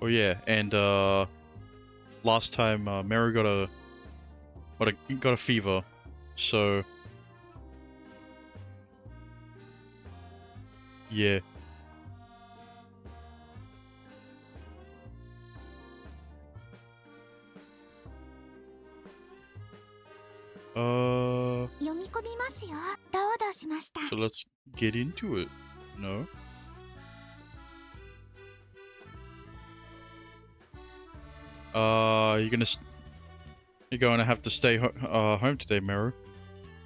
Oh yeah, and last time Mary got a fever, so yeah. So let's get into it. No? You're gonna have to stay home today, Meru.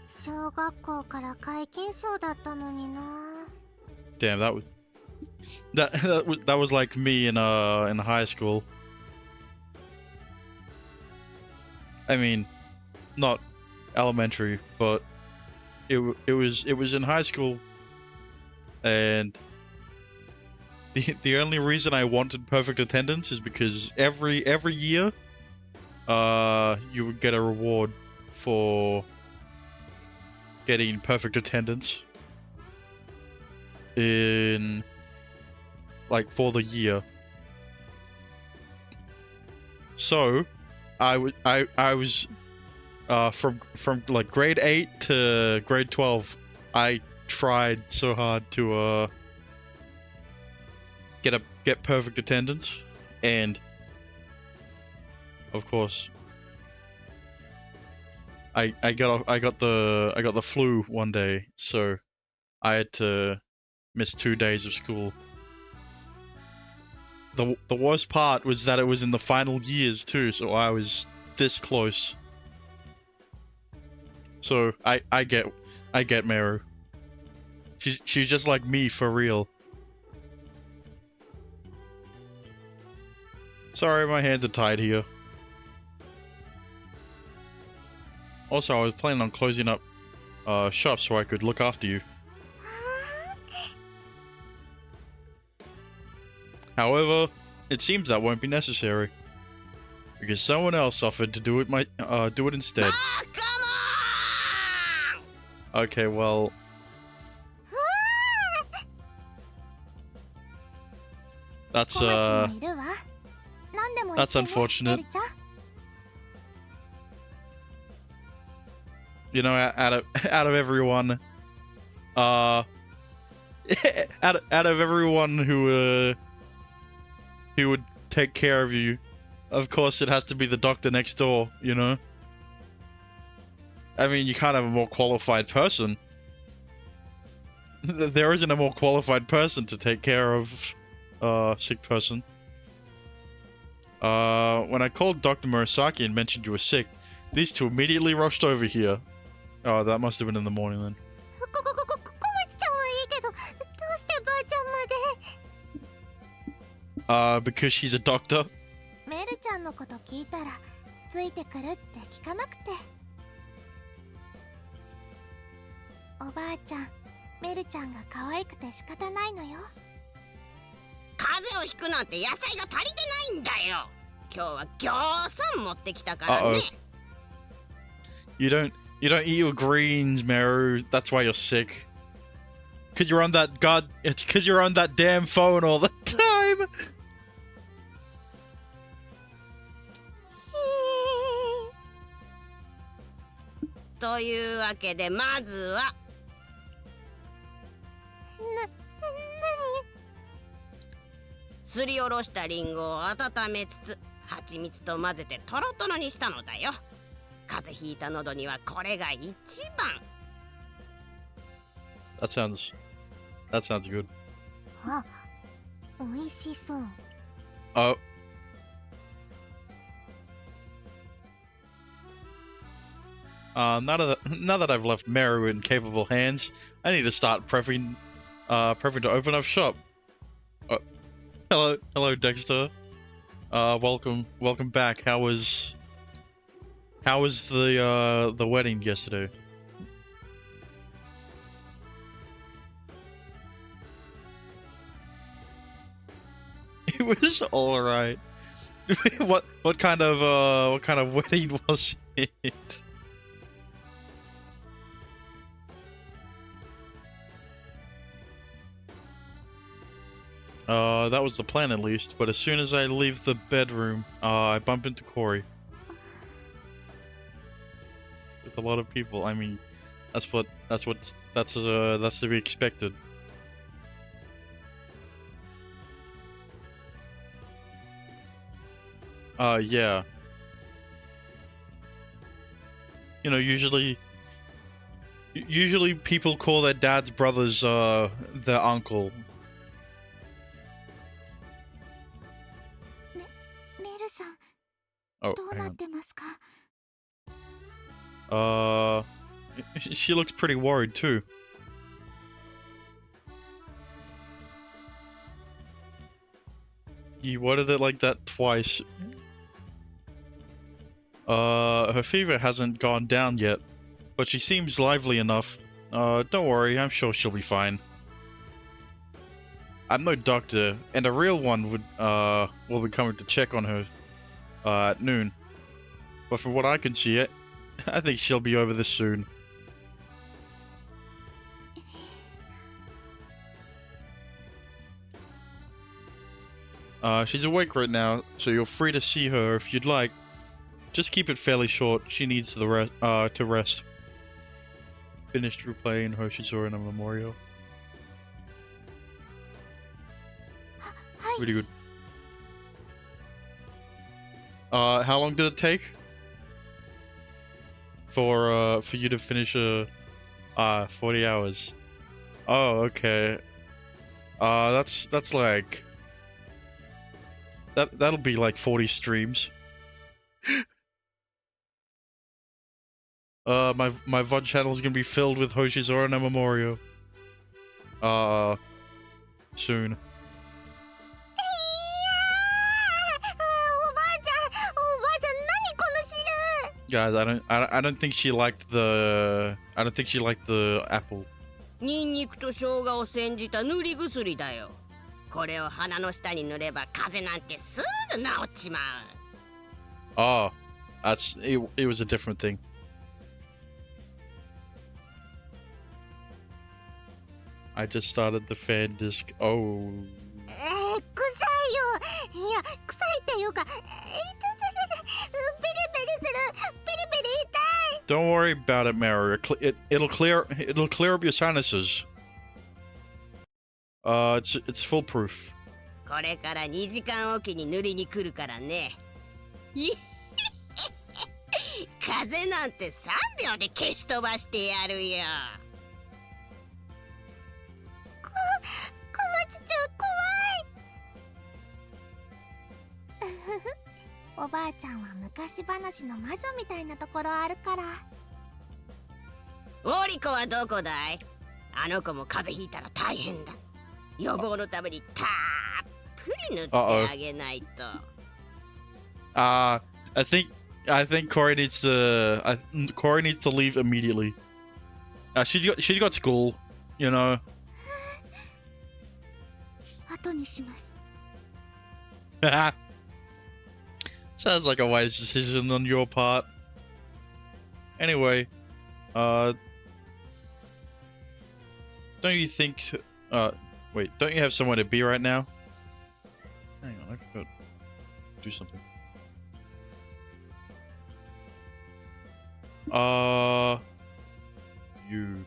小学校から皆勤賞だったのにな。 Damn, that was like me in high school. I mean, not elementary, but it was in high school, and the only reason I wanted perfect attendance is because every year, you would get a reward for getting perfect attendance in like for the year. So I was from like grade 8 to grade 12, I tried so hard to get perfect attendance, and of course I got the flu one day, so I had to miss 2 days of school. The worst part was that it was in the final years too, so I was this close. So I get Meru. She's just like me for real. Sorry, my hands are tied here. Also, I was planning on closing up shop so I could look after you. However, it seems that won't be necessary, because someone else offered to do it instead. Ah, come on! Okay, well, that's unfortunate. You know, out of everyone, out of everyone who would take care of you, of course it has to be the doctor next door, you know? I mean, you can't have a more qualified person. There isn't a more qualified person to take care of a sick person. When I called Dr. Murasaki and mentioned you were sick, these two immediately rushed over here. Oh, that must have been in the morning then. Because she's a doctor. メルちゃんのこと聞いたらついてくるって聞かなくて。おばあちゃん、メルちゃんが可愛くて仕方ないのよ。風邪をひくなんて野菜が足りてないんだよ。今日はぎょうさん持ってきたからね。You don't eat your greens, Meru. That's why you're sick. Cause you're on that it's cause you're on that damn phone all the time. というわけでまずはすりおろしたリンゴを温めつつ蜂蜜と混ぜてトロトロにしたのだよ。風邪ひいた喉にはこれが一番。That sounds good. あ、美味しそう。Oh. Now that I've left Meru in capable hands, I need to start prepping to open up shop. Hello, Dexter. Welcome back. How was the wedding yesterday? It was all right. what kind of wedding was it? That was the plan at least, but as soon as I leave the bedroom, I bump into Corey. With a lot of people. I mean, that's to be expected. Yeah. You know, usually people call their dad's brothers, their uncle. メルさん Oh, どう hang なっ on. てますか？ She looks pretty worried too. You worded it like that twice. Her fever hasn't gone down yet, but she seems lively enough. Don't worry, I'm sure she'll be fine. I'm no doctor, and a real one will be coming to check on her, at noon. But from what I can see, I think she'll be over this soon. She's awake right now, so you're free to see her if you'd like. Just keep it fairly short. She needs to rest. Finished replaying Hoshizora no Memorial. Really good. How long did it take for you to finish 40 hours? Oh, okay. That's like that'll be like 40 streams. My VOD channel is gonna be filled with Hoshizora no Memorial. Soon. Guys, I don't think she liked the apple. ニンニクと生姜を煎じた塗り薬だよ。これを鼻の下に塗れば風邪なんてすぐ治っちまう。 Oh, it was a different thing. I just started the fan disc. Oh. 臭いよ。いや、臭いっていうか、ピリピリする。ピリピリ痛い。 Don't worry about it, Mary. It'll clear up your sinuses. It's foolproof. これから2時間おきに塗りに来るからね。風邪なんて3秒で消し飛ばしてやるよ。こまちちゃん怖い。おばあちゃんは昔話の魔女みたいなところあるから。オリコはどこだい？あの子も風邪ひいたら大変だ。予防のためにたっぷり塗ってあげないと。I think Corey needs to leave immediately. She's got school, you know. 後にします。 Sounds like a wise decision on your part. Anyway, don't you think? Wait, don't you have somewhere to be right now? Hang on, I forgot to do something. You.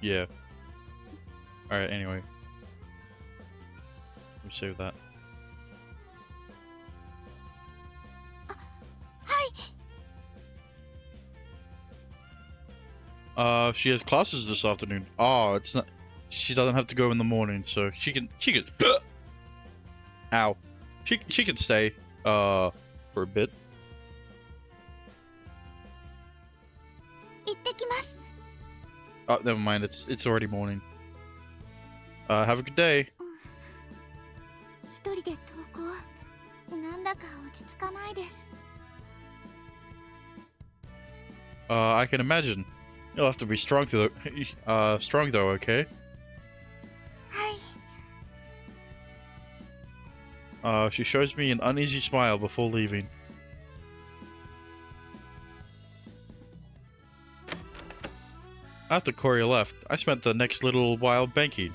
Yeah. Alright, anyway. Let me save that. Hi. She has classes this afternoon. Oh, it's not. She doesn't have to go in the morning, so she can. Ow. She can stay. For a bit. 行ってきます。 Oh, never mind. It's already morning. Have a good day. 一人で登校。なんだかち着かないです。 I can imagine. You'll have to be strong though, okay? はい。 She shows me an uneasy smile before leaving. After Corey left, I spent the next little while banking.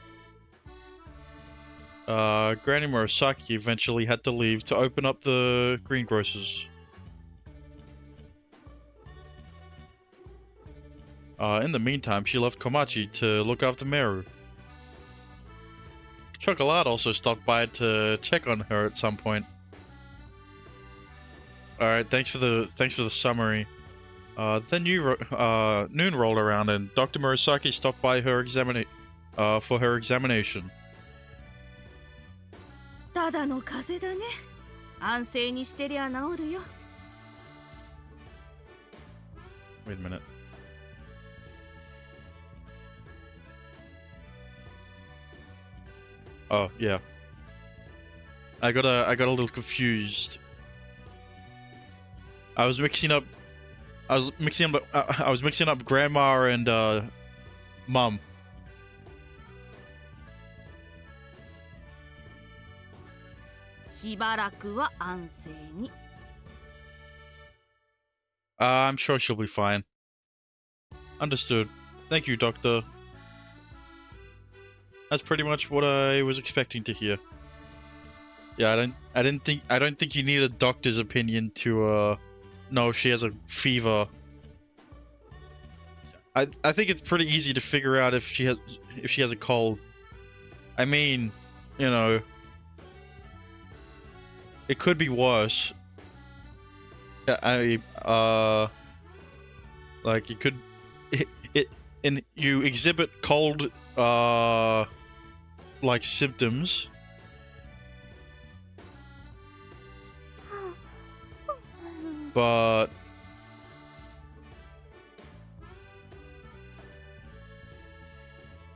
Granny Murasaki eventually had to leave to open up the greengrocers. In the meantime, she left Komachi to look after Meru. Chocolate also stopped by to check on her at some point. Alright, thanks for the summary. Then noon rolled around and Dr. Murasaki stopped by for her examination. ただの風邪だね。安静にしてりゃ治るよ。 Wait a minute. Oh, yeah. I got a little confused. I was mixing up grandma and mom. しばらくは安静に。 I'm sure she'll be fine. Understood. Thank you, Doctor. That's pretty much what I was expecting to hear. Yeah, I don't think you need a doctor's opinion to know if she has a fever. I think it's pretty easy to figure out if she has a cold. I mean, you know, it could be worse. Like it could, and you exhibit cold, like symptoms. But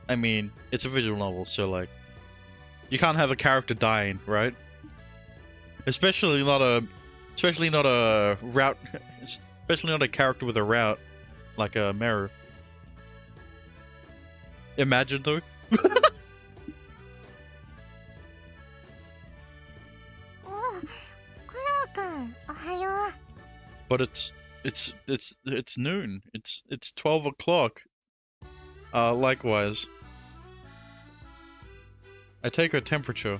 I mean, it's a visual novel, so like, you can't have a character dying, right? Especially not a route, especially not a character with a route like a Meru. Imagine though. おう、コローくん、おはよう。 But it's noon. It's 12 o'clock. Likewise. I take her temperature.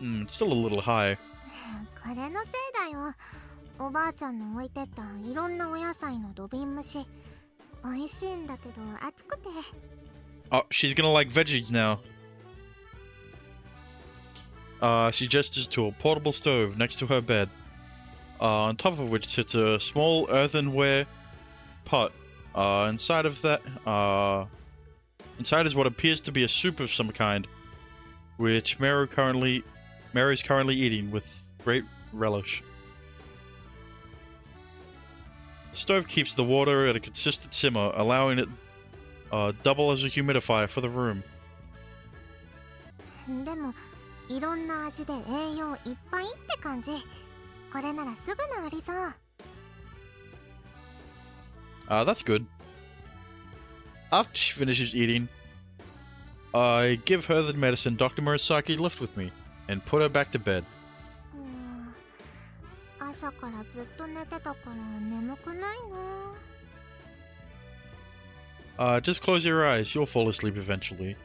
It's still a little high. これのせいだよ。おばあちゃんの置いてったいろんなお野菜の土瓶蒸し。美味しいんだけど熱くて。 Oh, she's gonna like veggies now. She gestures to a portable stove next to her bed, on top of which sits a small earthenware pot. Inside is what appears to be a soup of some kind, which Mary's currently eating with great relish. The stove keeps the water at a consistent simmer, allowing it double as a humidifier for the room. でもいろんな味で栄養いっぱいって感じ。これならすぐ治りそう。 That's good. After she finishes eating, I give her the medicine Dr. Murasaki left with me, and put her back to bed. 朝からずっと寝てたから眠くないな。 Just close your eyes, you'll fall asleep eventually.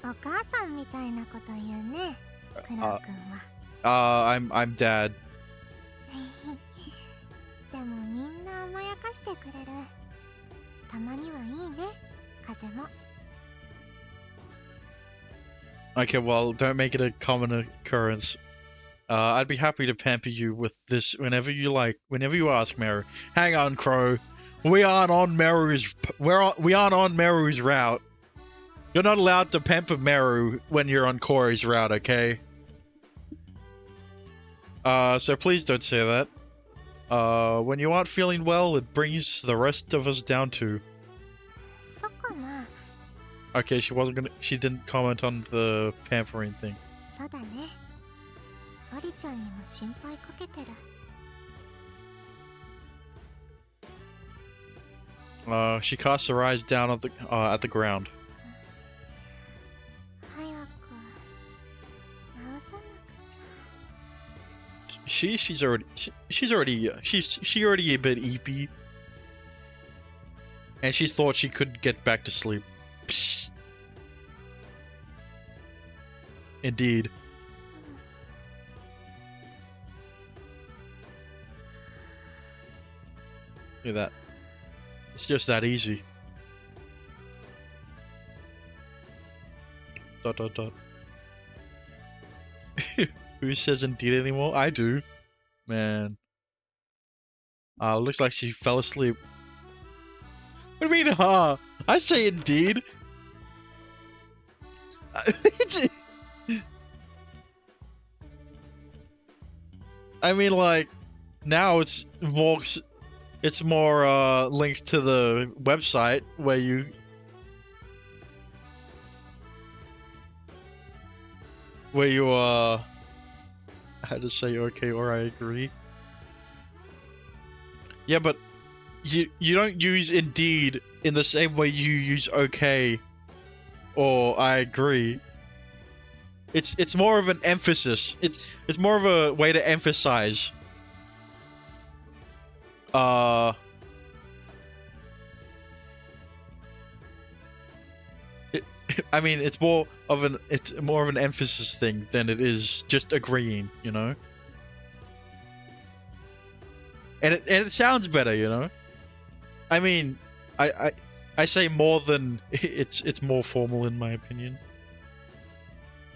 お母さんみたいなこと言うね、クロウくんは。I'm dad. でもみんな甘やかしてくれる。たまにはいいね、風も。 Okay, well, don't make it a common occurrence. I'd be happy to pamper you with this whenever you like, whenever you ask, Meru. Hang on, Crow. We aren't on Meru's route. You're not allowed to pamper Meru when you're on Corey's route, okay? So please don't say that. When you aren't feeling well, it brings the rest of us down too. そっかな。 Okay, she didn't comment on the pampering thing. そうだね。ほリちゃんにも心配かけてる。She casts her eyes down at the ground. 早く直さなくちゃ。She's already a bit eepy, and she thought she could get back to sleep. Psh. Indeed. Look at that. It's just that easy. Dot dot dot. Who says indeed anymore? I do. Man. Looks like she fell asleep. What do you mean, huh? I say indeed. I mean, like, now it's more linked to the website where you had to say okay or I agree. Yeah, but you don't use indeed in the same way you use okay or I agree. It's more of an emphasis. It's more of a way to emphasize. I mean, it's more of an emphasis thing than it is just agreeing, you know. And it sounds better, you know. I mean, I say more than it's more formal in my opinion.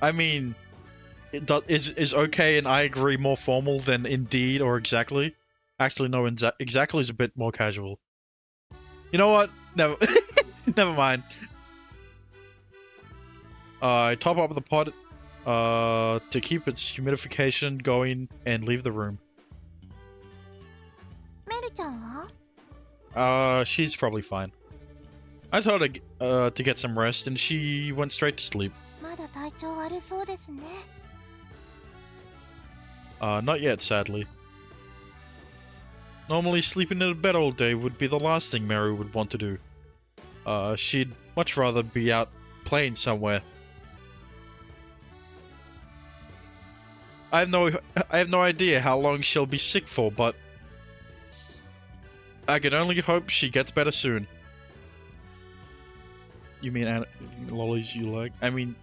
I mean, is okay and I agree more formal than indeed or exactly? Actually, no, exactly is a bit more casual. You know what? Never, never mind. I top up the pot to keep its humidification going and leave the room. メルちゃんは？ She's probably fine. I told her to get some rest and she went straight to sleep. まだ体調悪そうですね。Not yet, sadly. Normally sleeping in a bed all day would be the last thing Mary would want to do. She'd much rather be out playing somewhere. I have no idea how long she'll be sick for, but I can only hope she gets better soon. You mean lollies you like? I mean,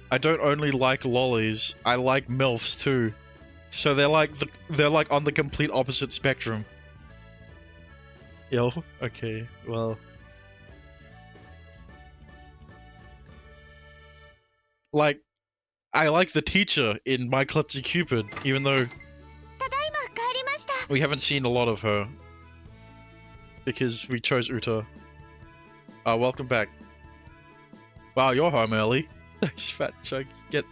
I don't only like lollies, I like MILFs too. So they're like on the complete opposite spectrum. Yo, okay, well. Like, I like the teacher in My Klutzy Cupid, even though we haven't seen a lot of her. Because we chose Uta. Welcome back. Wow, you're home early. Fat chunk, get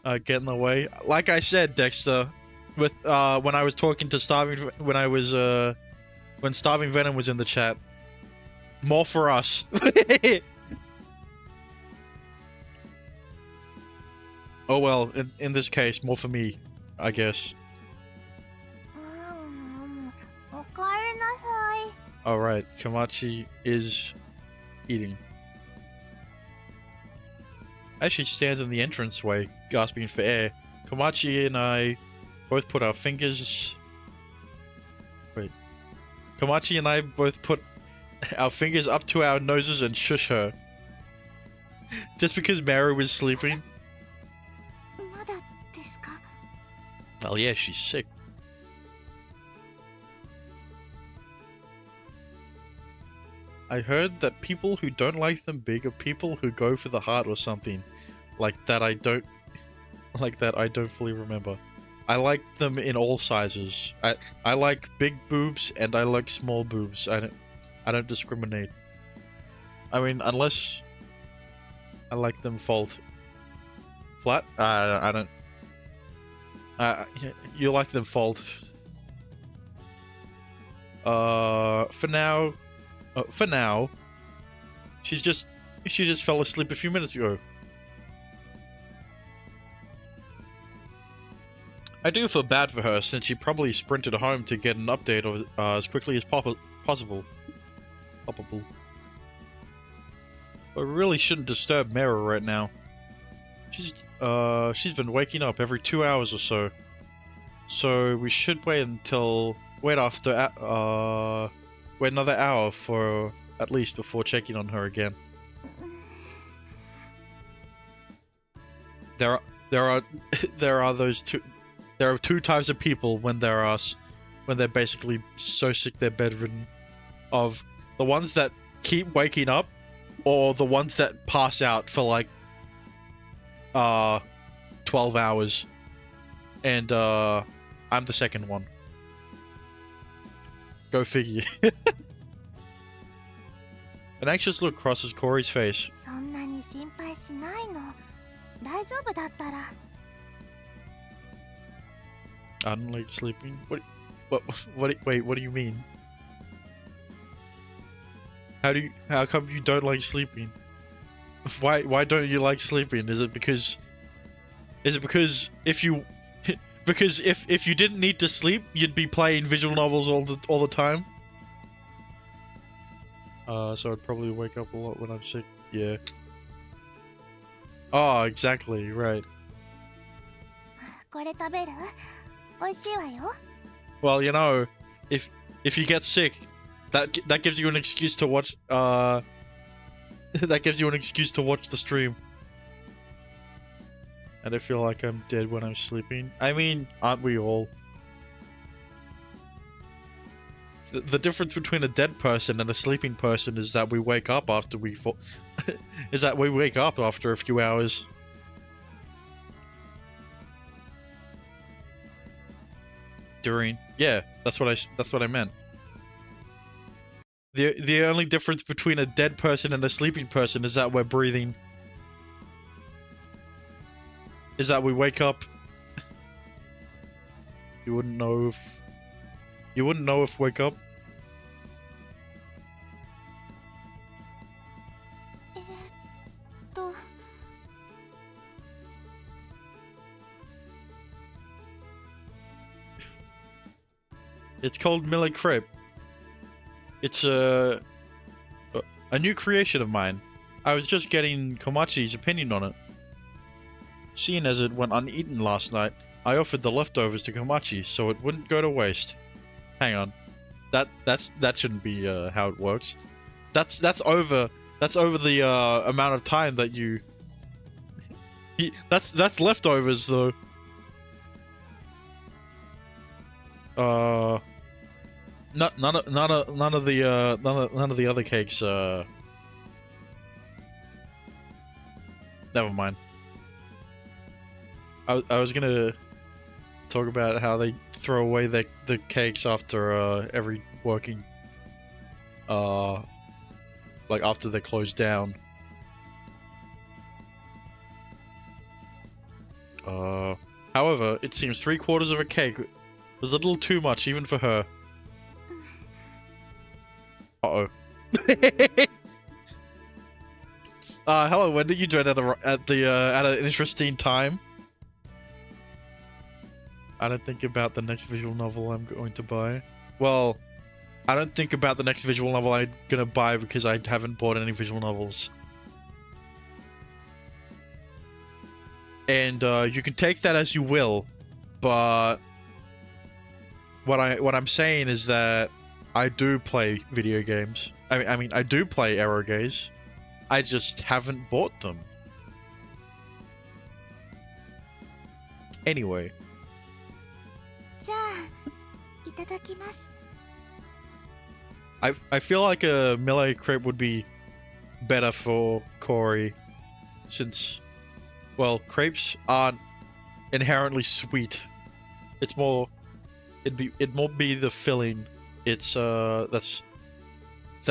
in the way. Like I said, Dexter, with when I was talking to when Starving Venom was in the chat, more for us. Oh well, in this case, more for me, I guess. おかえりなさい。 Alright, Komachi is eating. As she stands in the entranceway, gasping for air, Komachi and I both put our fingers... Wait. Komachi and I both put our fingers up to our noses and shush her. Just because Mary was sleeping? まだですか? Well, yeah, she's sick. I heard that people who don't like them big are people who go for the heart or something. Like that I don't fully remember. I like them in all sizes. I like big boobs and I like small boobs. I don't discriminate. I mean, unless I like them flat. I don't. You like them fold. For now, she just fell asleep a few minutes ago. I do feel bad for her since she probably sprinted home to get an update of, as quickly as possible. But we really shouldn't disturb Mera right now. She's been waking up every 2 hours or so. So we should wait another hour for at least before checking on her again. There are two types of people when they're basically so sick they're bedridden. Of the ones that keep waking up, or the ones that pass out for like 12 hours. And I'm the second one. Go figure. An anxious look crosses Corey's face. そんなに心配しないの。大丈夫だったら。I don't like sleeping. Wait, what do you mean? How come you don't like sleeping? Why don't you like sleeping? Is it because if you if you didn't need to sleep, you'd be playing visual novels all the time? So I'd probably wake up a lot when I'm sick. Yeah. Oh, exactly, right. これ食べる？美味しいわよ。 Well, you know, if you get sick, that gives you an excuse to watch that gives you an excuse to watch the stream. And I feel like I'm dead when I'm sleeping. I mean, aren't we all? The difference between a dead person and a sleeping person is that we wake up after we wake up after a few hours. Yeah, that's what I meant. The only difference between a dead person and a sleeping person is that we're breathing. Is that we wake up. You wouldn't know if wake up. It's called Millet Crepe. It's a new creation of mine. I was just getting Komachi's opinion on it. Seeing as it went uneaten last night, I offered the leftovers to Komachi so it wouldn't go to waste. Hang on, that shouldn't be how it works. That's over the amount of time that you. That's leftovers though. None of the other cakes. Never mind. I was gonna talk about how they throw away the cakes after every working, like after they're closed down. However, it seems 3/4 of a cake was a little too much even for her. Uh-oh. Hello, when did you join at an interesting time? I don't think about the next visual novel I'm going to buy. Well, I don't think about the next visual novel I'm gonna buy because I haven't bought any visual novels. And you can take that as you will, but what I'm saying is that I do play video games. I mean, I do play Erogaze. I just haven't bought them. Anyway. じゃあ、いただきます。 I feel like a Millet Crepe would be better for Corey, since, well, crepes aren't inherently sweet. It's more, it'd more be the filling. It's that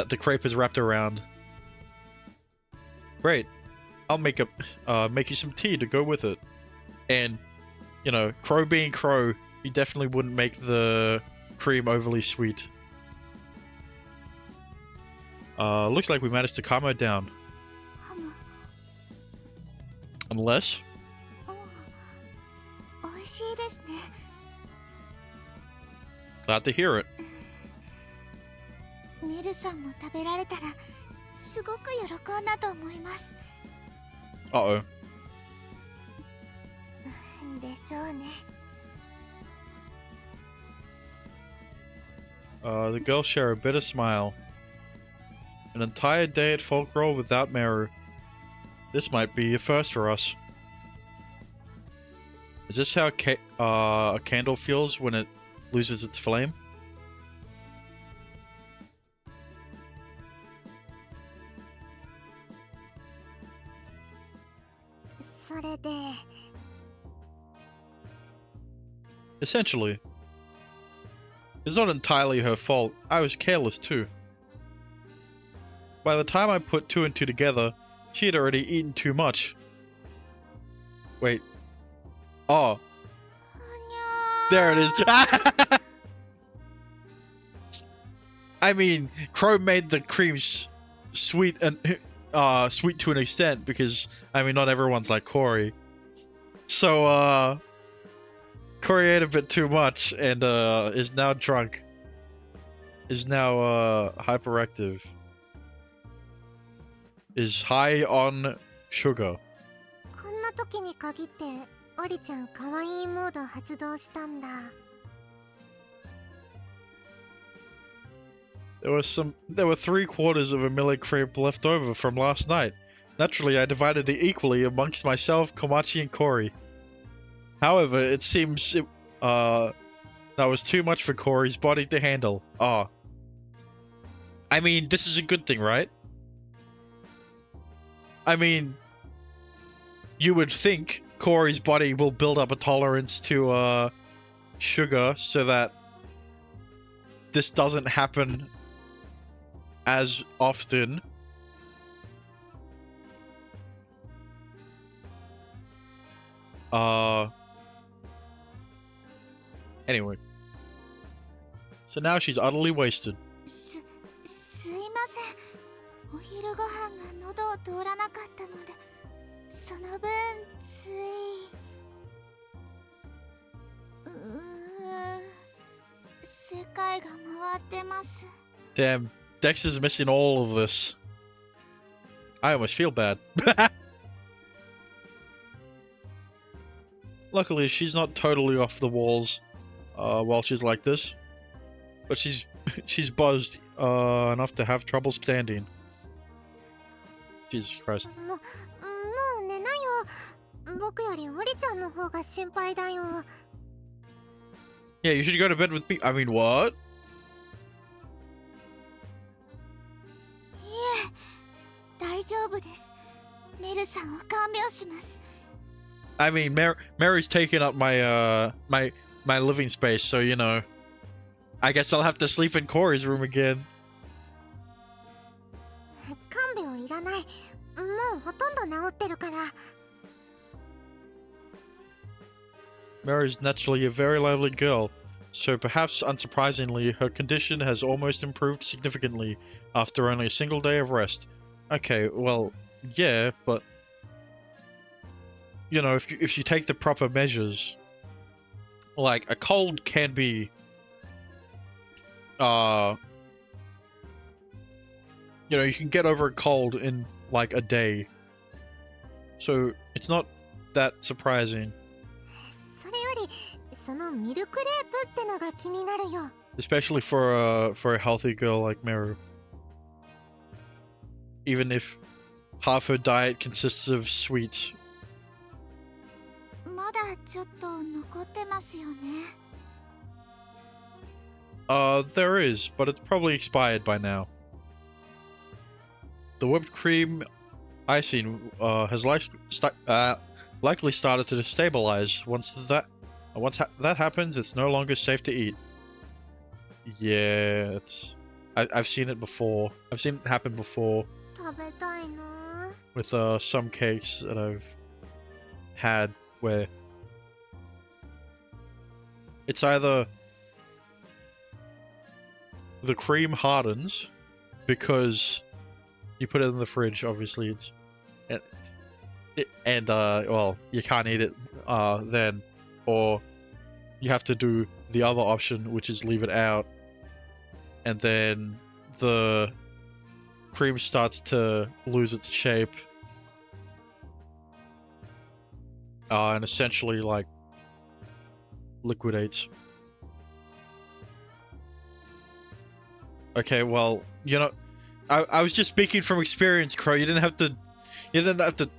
the crepe is wrapped around. Great, I'll make you some tea to go with it. And, you know, Crow being Crow, he definitely wouldn't make the cream overly sweet. Looks like we managed to calm her down. Unless? 美味ししいですね。 Glad to hear it. メルさんも食べられたらすごく喜んだと思います。 Uh-oh. でしょうね。 The girls share a bitter smile. An entire day at Folkroll without Meru. This might be a first for us. Is this how a candle feels when it loses its flame? それで Essentially. It's not entirely her fault. I was careless too. By the time I put 2 and 2 together, she had already eaten too much. Wait. Oh. There it is. I mean, Crow made the cream sweet and sweet to an extent because I mean not everyone's like Corey. So Corey ate a bit too much and is now drunk. Is now hyperactive. Is high on sugar. こんな時に限ってオリちゃん可愛いモード発動したんだ。 There were 3/4 of a millicreep left over from last night. Naturally, I divided it equally amongst myself, Komachi, and Corey. However, it seems that was too much for Corey's body to handle. Ah. I mean, this is a good thing, right? I mean, you would think Corey's body will build up a tolerance to sugar so that this doesn't happen as often. Anyway. So now she's utterly wasted. すいません。お昼ご飯が喉を通らなかったので、その分つい。世界が回ってます。 Damn, Dex is missing all of this. I almost feel bad. Luckily, she's not totally off the walls while she's like this. But she's buzzed enough to have trouble standing. Jesus Christ. もう寝なよ。僕よりオリちゃんの方が心配だよ。 Yeah, you should go to bed with me. I mean, what? いえ、大丈夫です。メルさんを看病します。 I mean, Mary's taking up my my living space, so you know. I guess I'll have to sleep in Corey's room again. 看病いらない。もうほとんど治ってるから。 Mary's naturally a very lively girl, so perhaps unsurprisingly, her condition has almost improved significantly after only a single day of rest. Okay, well, yeah, but you know, if you take the proper measures, like a cold can be, you know, you can get over a cold in like a day, so it's not that surprising. それより、そのミルクレープってのが気になるよ。 Especially for a healthy girl like Meru. Even if half her diet consists of sweets. まだちょっと残ってますよね。 There is, but it's probably expired by now. The whipped cream icing has likely started to destabilize. Once that happens, it's no longer safe to eat. Yeah, I've seen it before. I've seen it happen before 食べたいな。 with some cakes that I've had where it's either the cream hardens because you put it in the fridge, obviously it's well, you can't eat it then, or you have to do the other option, which is leave it out, and then the cream starts to lose its shape, and essentially like liquidates. Okay, well, you know, I was just speaking from experience, Crow. You didn't have to,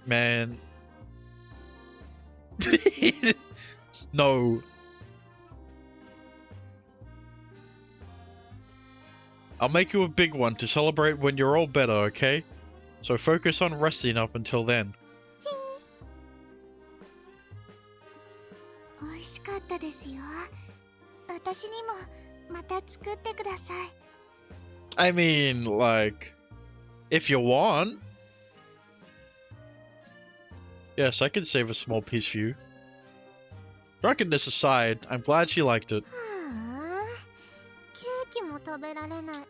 man. No. I'll make you a big one to celebrate when you're all better, okay? So focus on resting up until then. 美味しかったですよ。私にもまた作ってください。I mean, like, if you want. Yes, I can save a small piece for you. Drunkenness aside, I'm glad she liked it. はあ、ケーキも食べられない。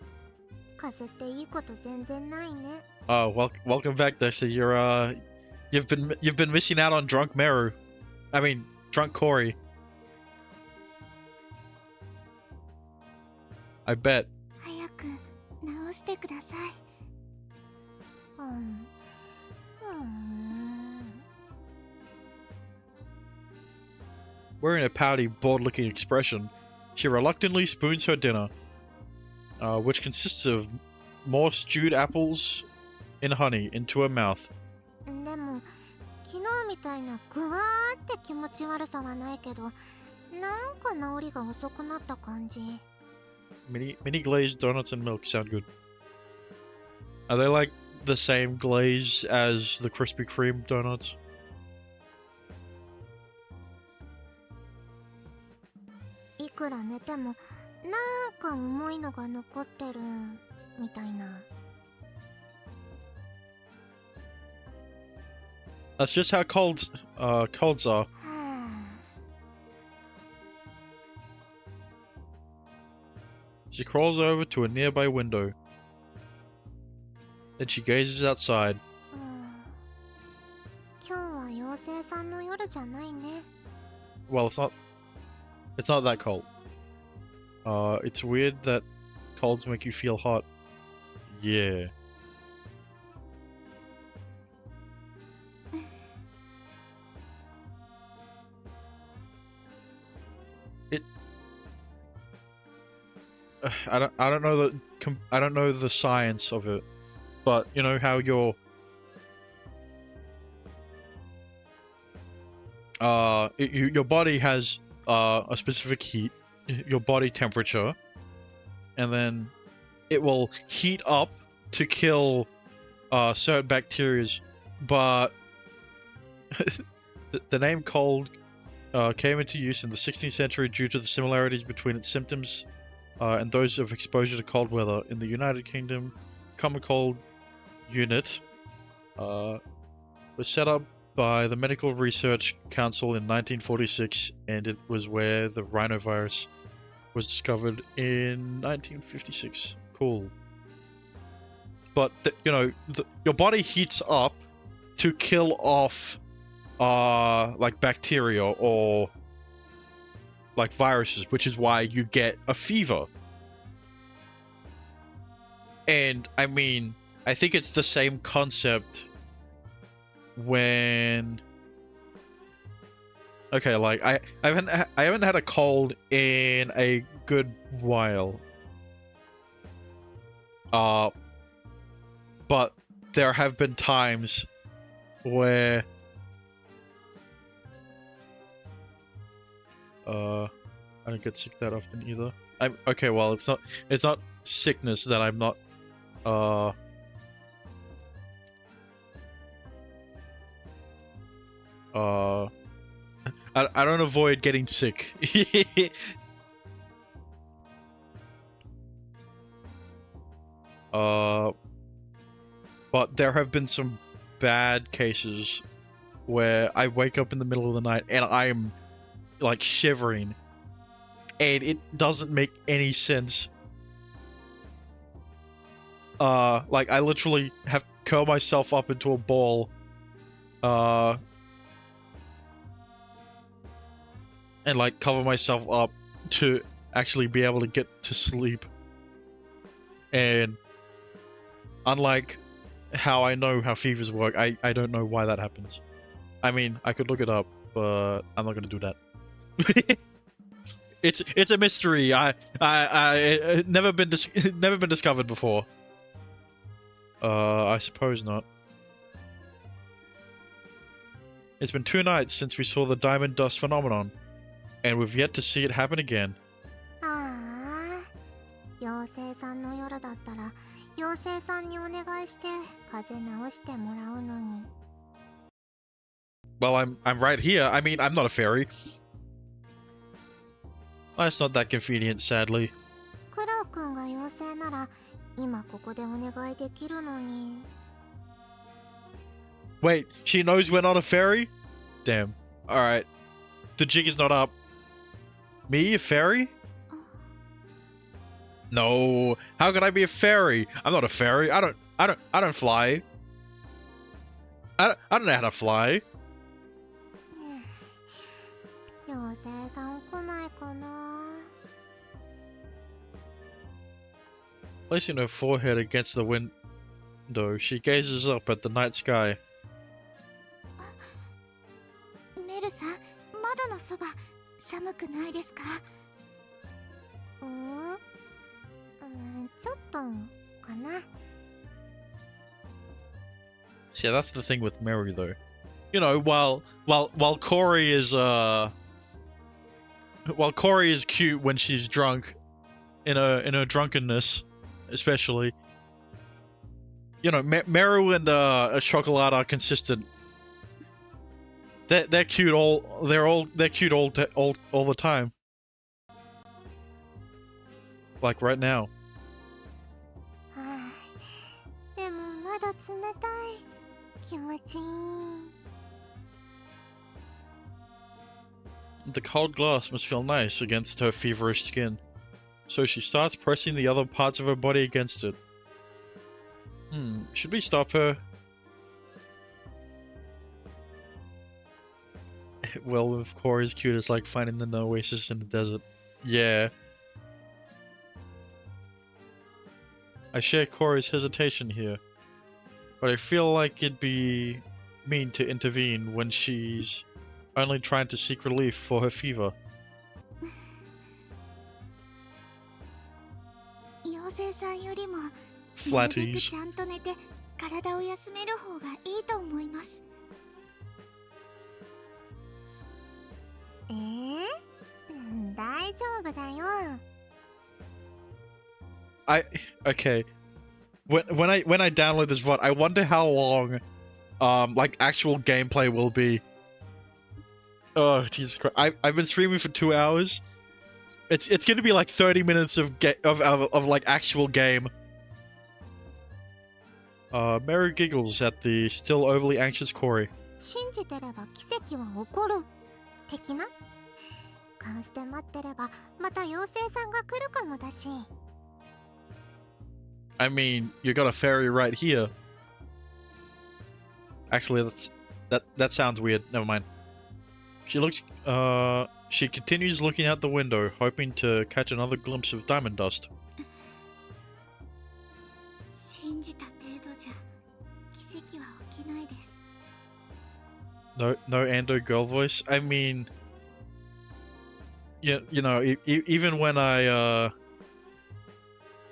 風邪っていいこと全然ないね。Welcome back, Dexter. You've been missing out on drunk Meru. I mean, drunk Corey. I bet. 早く直してください。Wearing a pouty, bored-looking expression, she reluctantly spoons her dinner, which consists of more stewed apples in honey, into her mouth. でも昨日みたいなグワーって気持ち悪さはないけど、なんか治りが遅くなった感じ。Mini glazed donuts and milk sound good. Are they like the same glaze as the Krispy Kreme donuts? いくら寝てもなんか重いのが残ってるみたいな。That's just how colds are. はあ、She crawls over to a nearby window. Then she gazes outside. 今日は妖精さんの夜じゃないね。 Well, it's not that cold. It's weird that colds make you feel hot. Yeah. I don't know the science of it, but you know how your body has a specific heat, your body temperature, and then it will heat up to kill certain bacteria, but the name cold came into use in the 16th century due to the similarities between its symptoms and those of exposure to cold weather. In the United Kingdom, Common Cold Unit was set up by the Medical Research Council in 1946, and it was where the rhinovirus was discovered in 1956. Cool. But your body heats up to kill off like bacteria or like viruses, which is why you get a fever. And I mean, I think it's the same concept when like I haven't had a cold in a good while. But there have been times where I don't get sick that often either. Okay, well, it's not sickness that I'm not I don't avoid getting sick. But there have been some bad cases where I wake up in the middle of the night and I'm like shivering, and it doesn't make any sense. Like I literally have to curl myself up into a ball, and and like cover myself up to actually be able to get to sleep. And unlike how I know how fevers work, I don't know why that happens. I mean, I could look it up, but I'm not gonna do that. It's a mystery. I never been discovered before. I suppose not. It's been 2 nights since we saw the diamond dust phenomenon, and we've yet to see it happen again. ああ、妖精さんの夜だったら妖精さんにお願いして風邪治してもらうのに。 Well, I'm right here. I mean, I'm not a fairy. It's not that convenient, sadly. クロウ君が妖精なら今ここでお願いできるのに。 Wait, she knows we're not a fairy? Damn. Alright. The jig is not up. Me, a fairy? No. How could I be a fairy? I'm not a fairy. I don't fly. I don't know how to fly. 妖精さん来ないかな。 Placing her forehead against the window, she gazes up at the night sky. メルさん、窓のそば寒くないですか？ちょっとかな。 See, yeah, that's the thing with Mary, though. You know, while Corey is cute when she's drunk, in her drunkenness, especially. You know, Meru and Chocolate are consistent. They're cute they're cute all the time. Like right now. はあ、でもまだ冷たい。気持ちいい。 The cold glass must feel nice against her feverish skin, so she starts pressing the other parts of her body against it. Should we stop her? Well, if Corey's cute, it's like finding an oasis in the desert. Yeah. I share Corey's hesitation here, but I feel like it'd be mean to intervene when she's only trying to seek relief for her fever. 妖精さんよりもなるべく Flatties. ちゃんと寝て体を休める方がいいと思います。大丈夫だよ。 Okay. When I download this VOD, I wonder how long like actual gameplay will be. Oh Jesus Christ! I've been streaming for 2 hours. It's gonna be like 30 minutes of like actual game. Mary giggles at the still overly anxious Corey. 信じてれば奇跡は起こる的な。こうして待ってればまた妖精さんが来るかもだし。 I mean, you got a fairy right here. Actually, that sounds weird. Never mind. She continues looking out the window, hoping to catch another glimpse of diamond dust. 信じた程度じゃ奇跡は起きないです。 No Ando girl voice. I mean, you know, even when I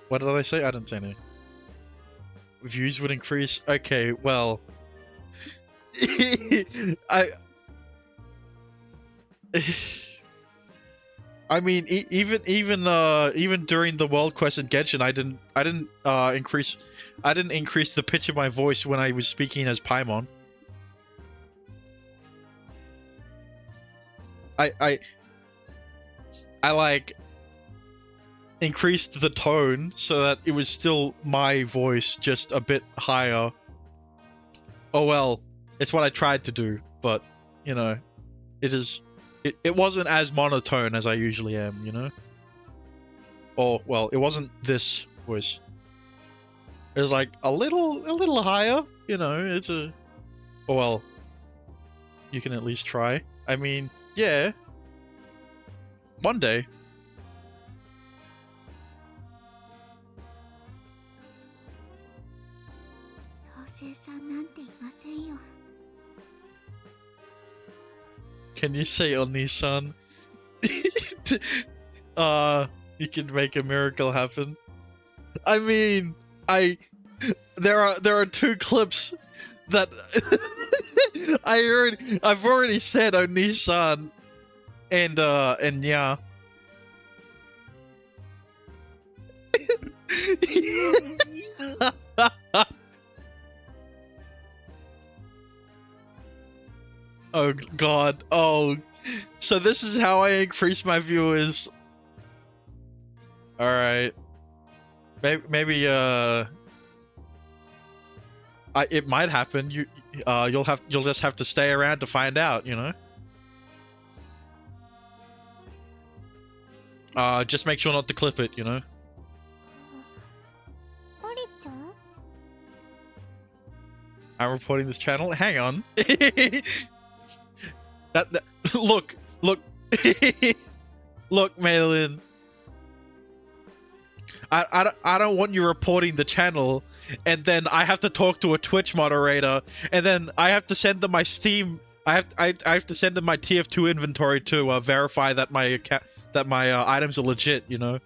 what did I say? I didn't say anything. Views would increase. Okay, well, I mean, even during the world quest in Genshin, I didn't increase the pitch of my voice when I was speaking as Paimon. I like increased the tone so that it was still my voice, just a bit higher. Oh well, it's what I tried to do, but you know, it wasn't as monotone as I usually am, you know? Or well, it wasn't this voice. It was like a little higher, you know, it's a oh well. You can at least try. I mean, yeah. One day. 妖精さんなんていませんよ。 Can you say Oni-san? You can make a miracle happen. I mean, there are two clips that I've already said Oni-san and yeah. Oh god. Oh, so this is how I increase my viewers. All right. Maybe it might happen. You'll just have to stay around to find out, you know. Just make sure not to clip it, you know. オリちゃん I'm reporting this channel. Hang on. that look, look, Maylin. I don't want you reporting the channel, and then I have to talk to a Twitch moderator, and then I have to send them my Steam. I have to send them my TF2 inventory to verify that my items are legit. You know.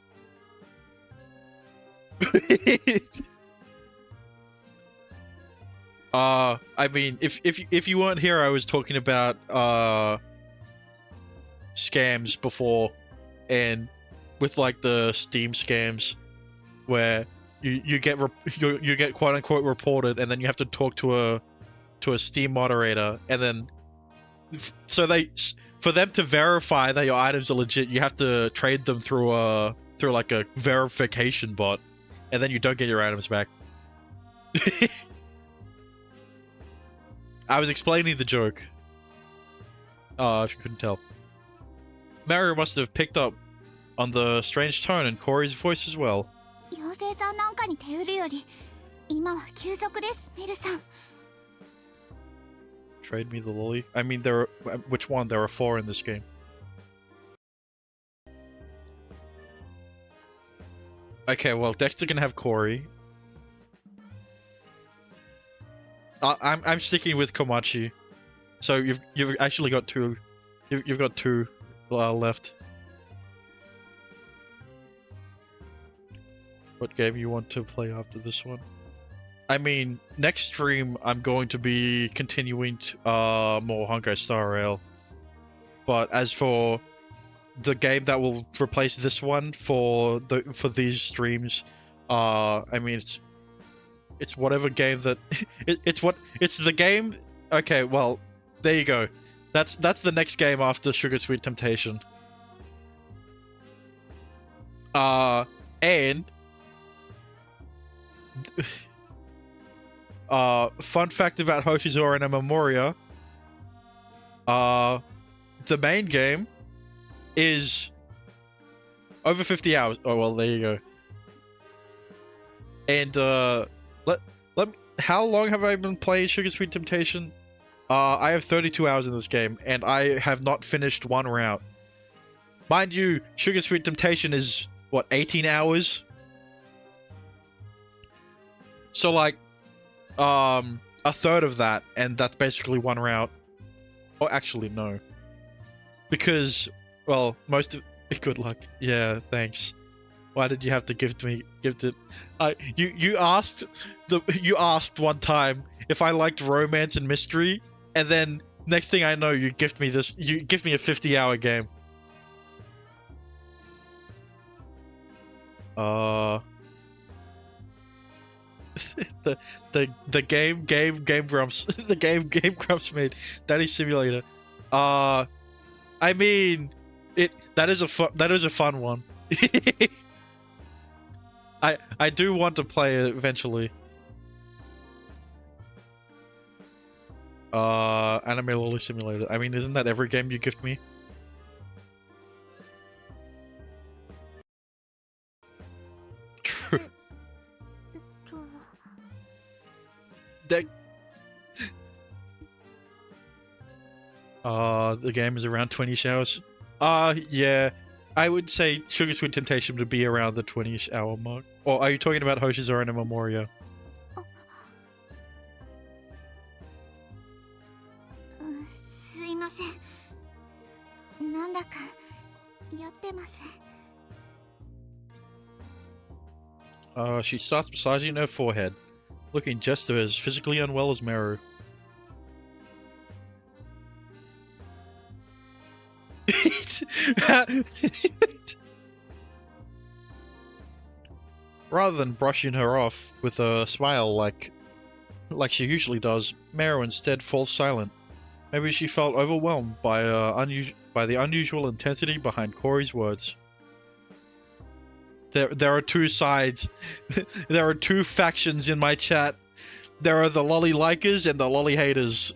I mean, if you weren't here, I was talking about scams before, and with like the Steam scams, where you get quote unquote reported, and then you have to talk to a Steam moderator, and then for them to verify that your items are legit, you have to trade them through like a verification bot, and then you don't get your items back. I was explaining the joke. If you couldn't tell. Mario must have picked up on the strange tone in Corey's voice as well. 妖精さんなんかに頼るより今は休息ですメルさん。 Trade me the lolly. I mean, which one? There are 4 in this game. Okay, well, Dexter can have Corey. I'm sticking with Komachi. So you've actually got 2. You've got 2 left. What game you want to play after this one? I mean, next stream I'm going to be continuing more Honkai Star Rail. But as for the game that will replace this one for these streams, I mean it's whatever game that it's the game. Okay, well, there you go. That's the next game after Sugar Sweet Temptation. And fun fact about Hoshizora no Memoria. The main game is over 50 hours. Oh well, there you go. And let me, how long have I been playing Sugar Sweet Temptation? I have 32 hours in this game, and I have not finished one route. Mind you, Sugar Sweet Temptation is what, 18 hours? So like, a third of that, and that's basically one route. Oh, actually, no. Because, well, most of... Good luck. Yeah, thanks. Why did you have to gift it? You asked one time if I liked romance and mystery, and then next thing I know, you gift me a 50-hour game. the game Grumps the game Grumps made, Daddy Simulator. I mean, that is a fun one. I do want to play it eventually. Anime Lolly Simulator. I mean, isn't that every game you gift me? True. The game is around 20 hours. Yeah. I would say Sugar Sweet Temptation would be around the 20-ish hour mark. Or are you talking about Hoshizora no Memoria? すいません。なんだか酔ってます。She starts massaging her forehead, looking just as physically unwell as Meru. Rather than brushing her off with a smile like she usually does, Meru instead falls silent. Maybe she felt overwhelmed by the unusual intensity behind Corey's words. There are two sides. There are two factions in my chat. There are the lolly likers and the lolly haters.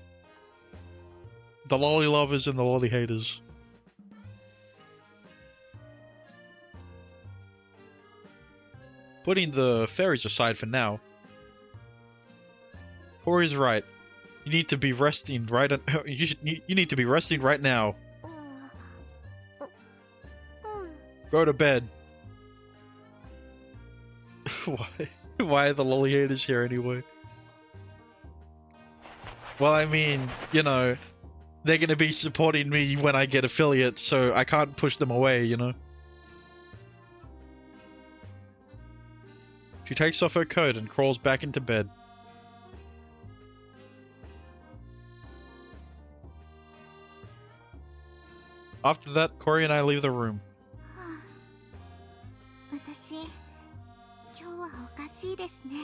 The lolly lovers and the lolly haters. Putting the fairies aside for now, Corey's right. You need to be resting right. You need to be resting right now. Go to bed. Why are the lolly haters here anyway? Well, I mean, you know, they're gonna be supporting me when I get affiliates, so I can't push them away, you know? She takes off her coat and crawls back into bed. After that, Corey and I leave the room. 私、今日はおかしいですね。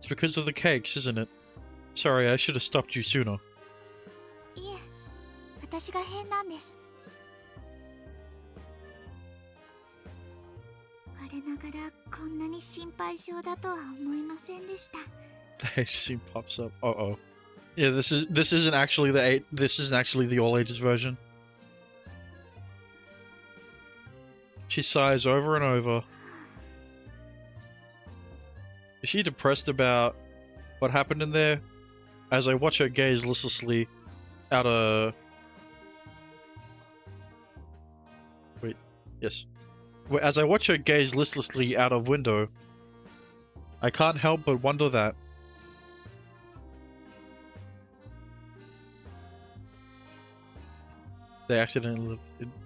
It's because of the cakes, isn't it? Sorry, I should have stopped you sooner. いえ、私が変なんです。我ながらこんなに心配性だとは思いませんでした。 The age scene pops up. Uh-oh. Yeah, this isn't actually the all ages version. She sighs over and over. Is she depressed about what happened in there? As I watch her gaze listlessly out a... Wait, yes. As I watch her gaze listlessly out a window, I can't help but wonder that. They accidentally...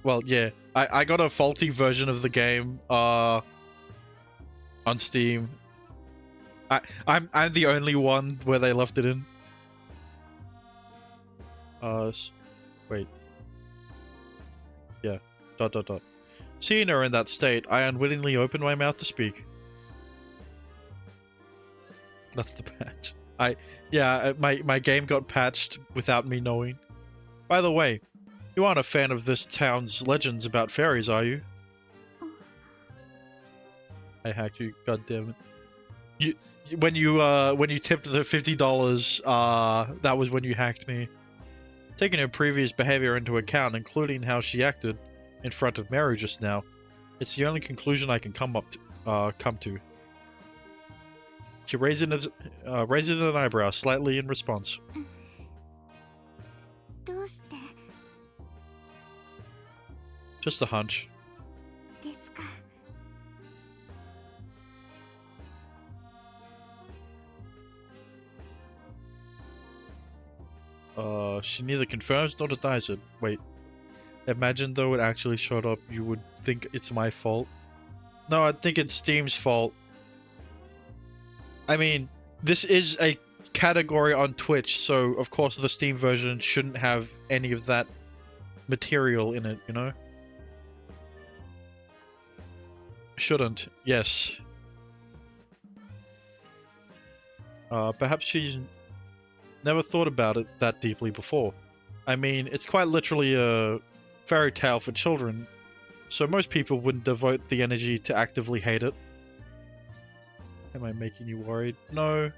Well, yeah. I got a faulty version of the game, on Steam. I'm the only one where they left it in. Wait. Yeah. ... Seeing her in that state, I unwittingly opened my mouth to speak. That's the patch. My game got patched without me knowing. By the way, you aren't a fan of this town's legends about fairies, are you? I hacked you, goddammit. When you tipped the $50, that was when you hacked me. Taking her previous behavior into account, including how she acted in front of Mary just now, it's the only conclusion I can come to. She raises an eyebrow slightly in response. どうして Just a hunch. ですか。 She neither confirms nor denies it. Wait. Imagine though it actually showed up, you would think it's my fault. No, I think it's Steam's fault. I mean, this is a category on Twitch, so of course the Steam version shouldn't have any of that material in it, you know? Shouldn't, yes. Perhaps she's never thought about it that deeply before. I mean, it's quite literally a fairy tale for children, so most people wouldn't devote the energy to actively hate it. Am I making you worried? No.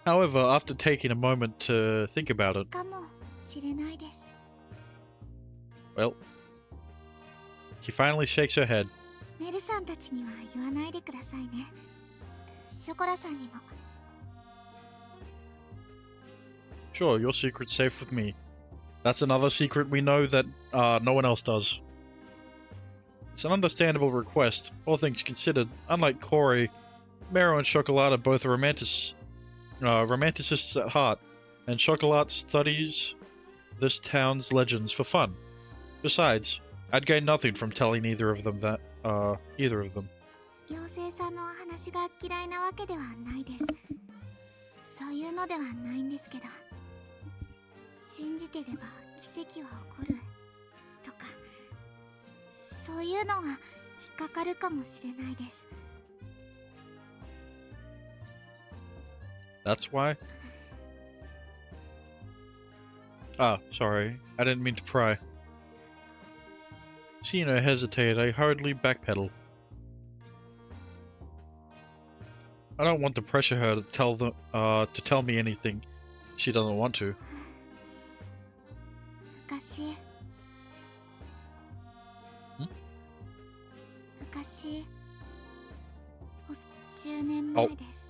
However, after taking a moment to think about it, かもしれないです。 well, she finally shakes her head. メルさんたちには言わないでくださいね。ショコラさんにも。Sure, your secret's safe with me. That's another secret we know that no one else does. It's an understandable request, all things considered. Unlike Corey, Mero and Chocolat are both romanticists at heart, and Chocolat studies this town's legends for fun. Besides, I'd gain nothing from telling either of them. 妖精さんのお話が嫌いなわけではないです。そういうのではないんですけど、信じてれば奇跡は起こるとか、そういうのが引っかかるかもしれないです。That's why? Ah, sorry. I didn't mean to pry. Seeing her hesitate, I hurriedly backpedal. I don't want to pressure her to tell me anything she doesn't want to. 昔、10年前です。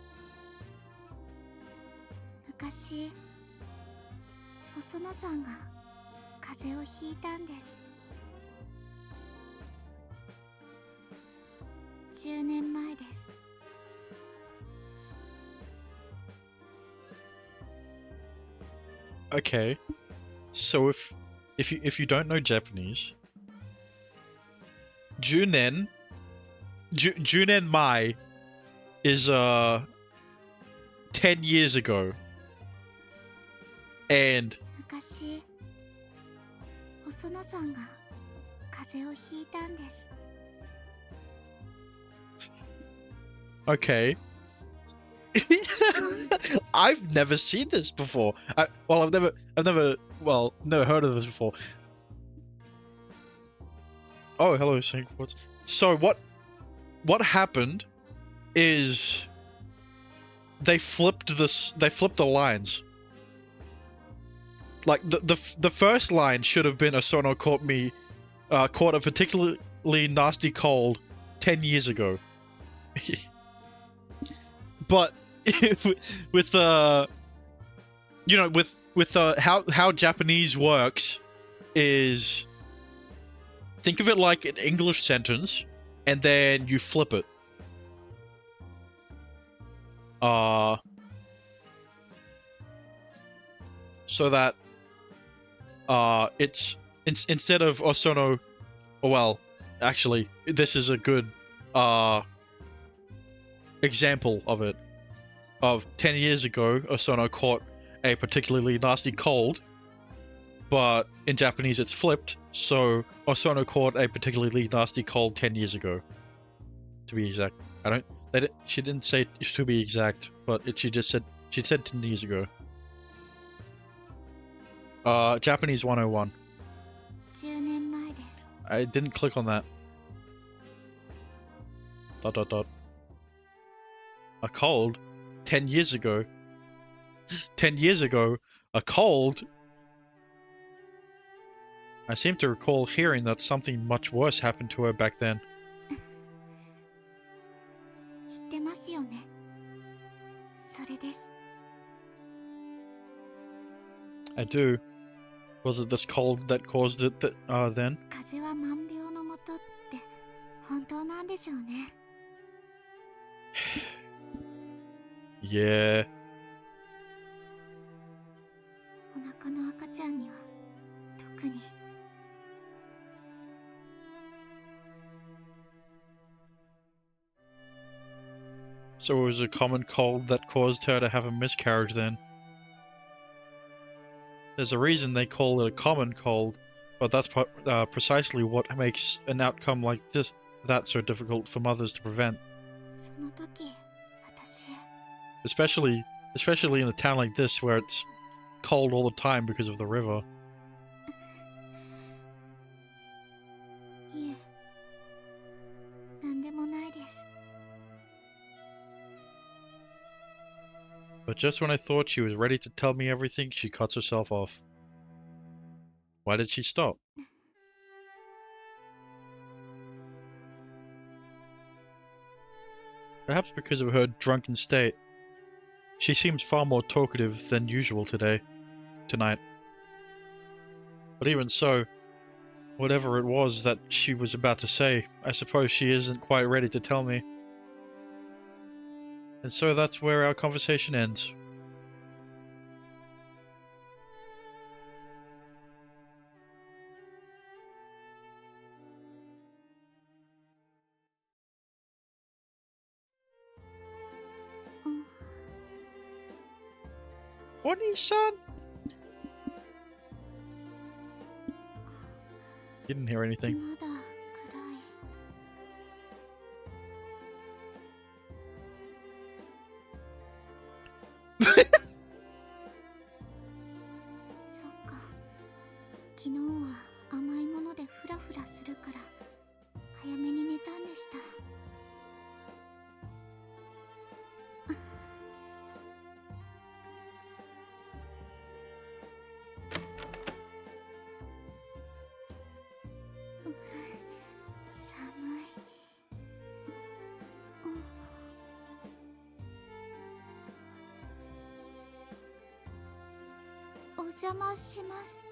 昔、細野さんが風邪をひいたんです。10年前です。Okay, so if you don't know Japanese, Junen Mai is 10 years ago, and 昔、細野さんが風邪をひいたんです。Okay. I've never seen this before. I've never heard of this before. Oh, hello, Saint Quartz. So what happened is they flipped the lines. Like the first line should have been Osono caught a particularly nasty cold 10 years ago. But with how Japanese works is, think of it like an English sentence and then you flip it. So that it's instead of Osono, well, actually this is a good example of it. Of 10 years ago, Osono caught a particularly nasty cold, but in Japanese it's flipped, so Osono caught a particularly nasty cold 10 years ago. To be exact. She didn't say to be exact, but she said 10 years ago. Japanese 101. 10年前です。 I didn't click on that. ... A cold? 10 years ago? 10 years ago? A cold? I seem to recall hearing that something much worse happened to her back then. 知ってますよね。それです。 I do. Was it this cold that caused it then? 風邪は万病のもとって本当なんでしょうね。Yeah. お腹の赤ちゃんには特に。 So it was a common cold that caused her to have a miscarriage then. There's a reason they call it a common cold, but that's precisely what makes an outcome like that so difficult for mothers to prevent. その時、私。 Especially in a town like this where it's cold all the time because of the river. いえ、なんでもないです。 But just when I thought she was ready to tell me everything, she cuts herself off. Why did she stop? Perhaps because of her drunken state. She seems far more talkative than usual today. tonight. But even so, whatever it was that she was about to say, I suppose she isn't quite ready to tell me. And so that's where our conversation ends. Oni-san! You didn't hear anything. まだ暗い。そっか。昨日は甘いものでフラフラするから早めに寝たんでした。寒い。お邪魔します。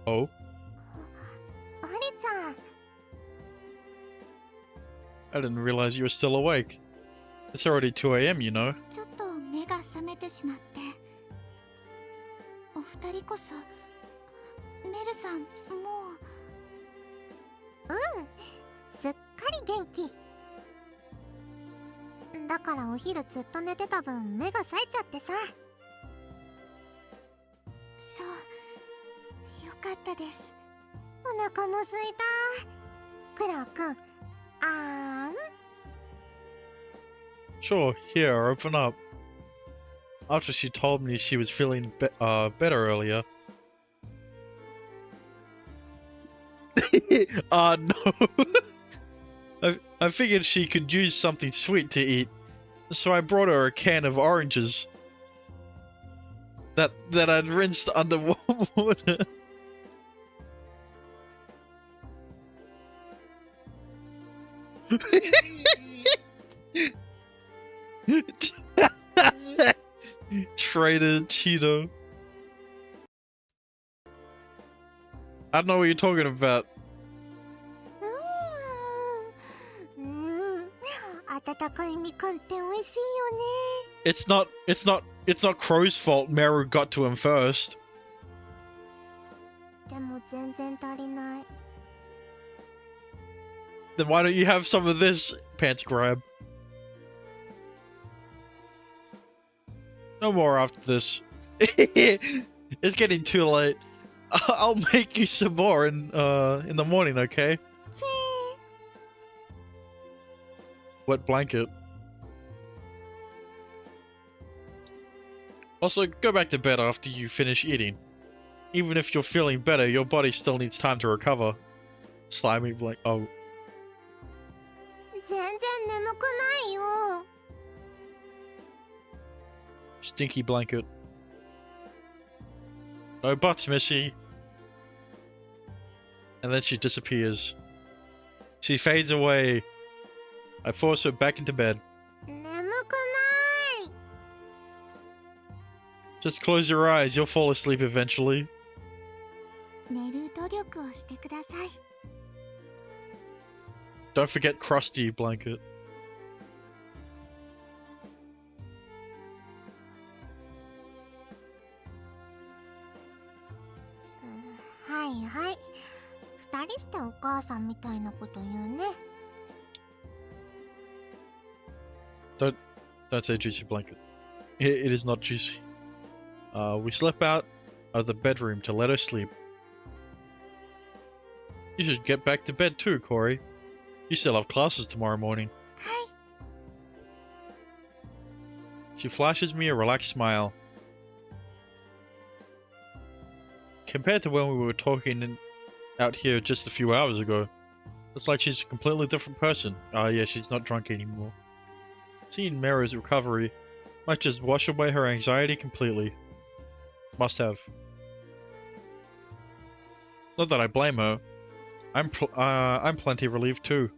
Oh? ありちゃん。 I didn't realize you were still awake. It's already 2 a.m., you know. ちょっと目が覚めてしまって。お二人こそメルさんもう。すっかり元気だからお昼ずっと寝てた分目が冴えちゃってさ。そうよかったです。お腹も空いた。クロウくん、あーん。 Sure, here, open up. After she told me she was feeling better earlier. No. I figured she could use something sweet to eat, so I brought her a can of oranges that I'd rinsed under warm water. Traitor Cheeto. I don't know what you're talking about. 温かいみかんって美味しいよね。 It's not Crow's fault Meru got to him first. でも全然足りない。 Then why don't you have some of this, Pants Grab? No more after this. It's getting too late. I'll make you some more in the morning, okay? チ Wet blanket. Also, go back to bed after you finish eating. Even if you're feeling better, your body still needs time to recover. Slimy blank. Oh. ー全然眠くないよ。 Stinky blanket. No buts, Missy. And then she disappears. She fades away. I force her back into bed. 眠くない。 Just close your eyes, you'll fall asleep eventually. 寝る努力をしてください。 Don't forget Krusty blanket. はいはい。二人してお母さんみたいなこと言うね。 Don't say juicy blanket. It is not juicy. We slip out of the bedroom to let her sleep. You should get back to bed too, Corey. You still have classes tomorrow morning. はい。 She flashes me a relaxed smile. Compared to when we were talking out here just a few hours ago, it's like she's a completely different person. Yeah, she's not drunk anymore. Seeing Meru's recovery might just wash away her anxiety completely. Must have. Not that I blame her. I'm plenty relieved too.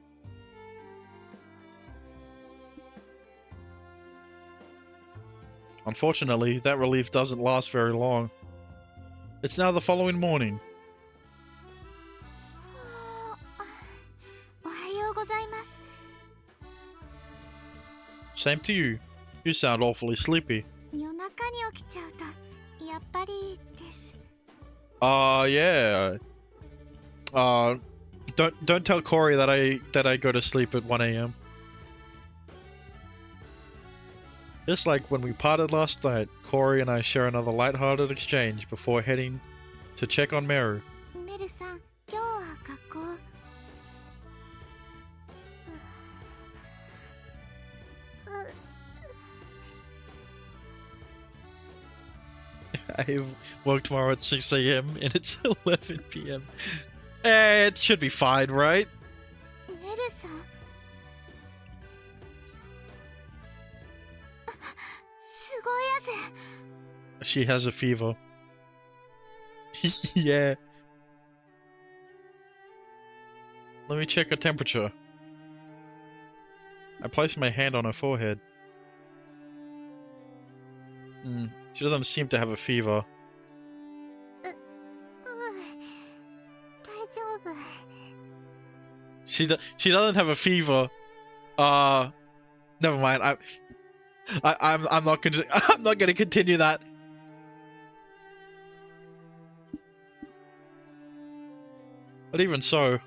Unfortunately, that relief doesn't last very long. It's now the following morning. おはようございます。 Same to you. You sound awfully sleepy. 夜中に起きちゃうとやっぱりです。 Yeah. Don't tell Corey that I go to sleep at 1 a.m. Just like when we parted last night, Corey and I share another lighthearted exchange before heading to check on Meru. メルさん、今日は学校。I woke tomorrow at 6 a.m. and it's 11 p.m. It should be fine, right? メルさん。すごい汗。 She has a fever. Yeah. Let me check her temperature. I place my hand on her forehead. She doesn't seem to have a fever. 大丈夫。 She doesn't have a fever. Never mind. I'm not gonna continue that. But even so,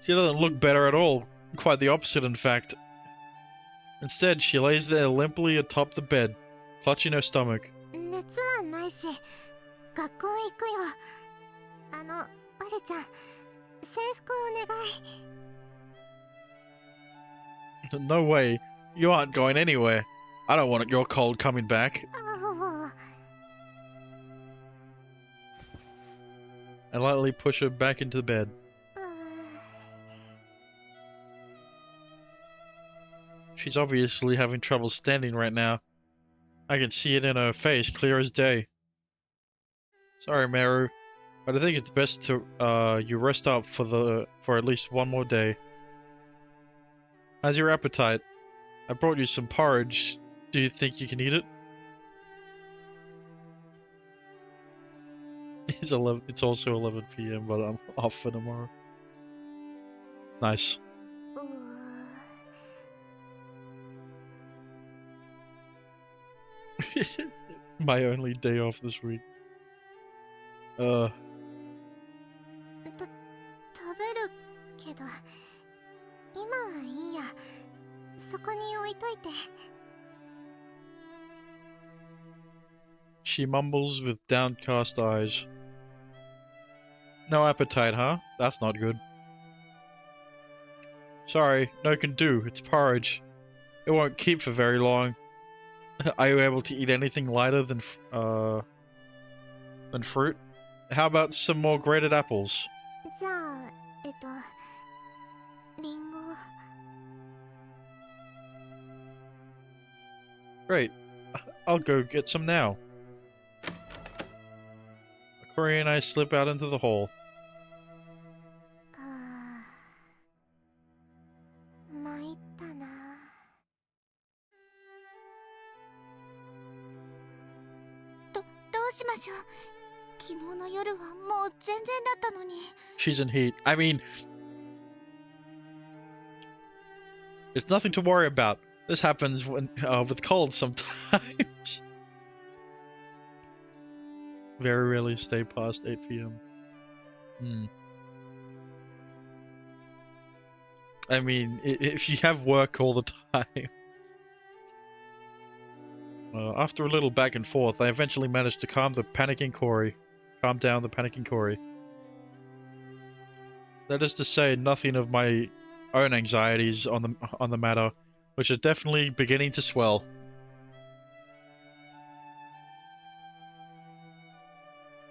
she doesn't look better at all. Quite the opposite, in fact. Instead, she lays there limply atop the bed, clutching her stomach. 熱はないし、学校行くよ。ワレちゃん、制服お願い。 No way. You aren't going anywhere. I don't want your cold coming back. I lightly push her back into the bed. She's obviously having trouble standing right now. I can see it in her face, clear as day. Sorry, Meru, but I think it's best to you rest up for at least one more day. How's your appetite? I brought you some porridge. Do you think you can eat it? It's also 11 p.m., but I'm off for tomorrow. Nice. My only day off this week. 食べるけど、今はいいや。そこに置いといて。 She mumbles with downcast eyes. No appetite, huh? That's not good. Sorry, no can do. It's porridge. It won't keep for very long. Are you able to eat anything lighter than fruit? How about some more grated apples? じゃあ、リンゴ。 Great. I'll go get some now. Corey and I slip out into the hall. 参ったな。どうしましょう。昨日の夜はもう全然だったのに。 She's in heat. I mean, it's nothing to worry about. This happens when with colds sometimes. Very rarely stay past 8 p.m. I mean, if you have work all the time. After a little back and forth, I eventually managed to calm down the panicking Corey. That is to say, nothing of my own anxieties on the matter, which are definitely beginning to swell.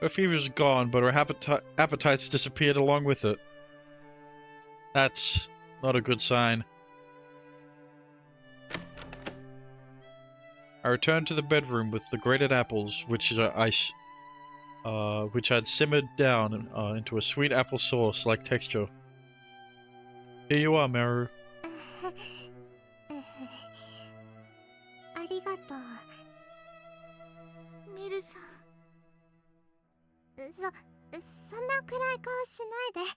Her fever's gone, but her appetite's disappeared along with it. That's not a good sign. I returned to the bedroom with the grated apples, which had simmered down into a sweet apple sauce-like texture. Here you are, Meru. ミルさん、そんな暗い顔しないで。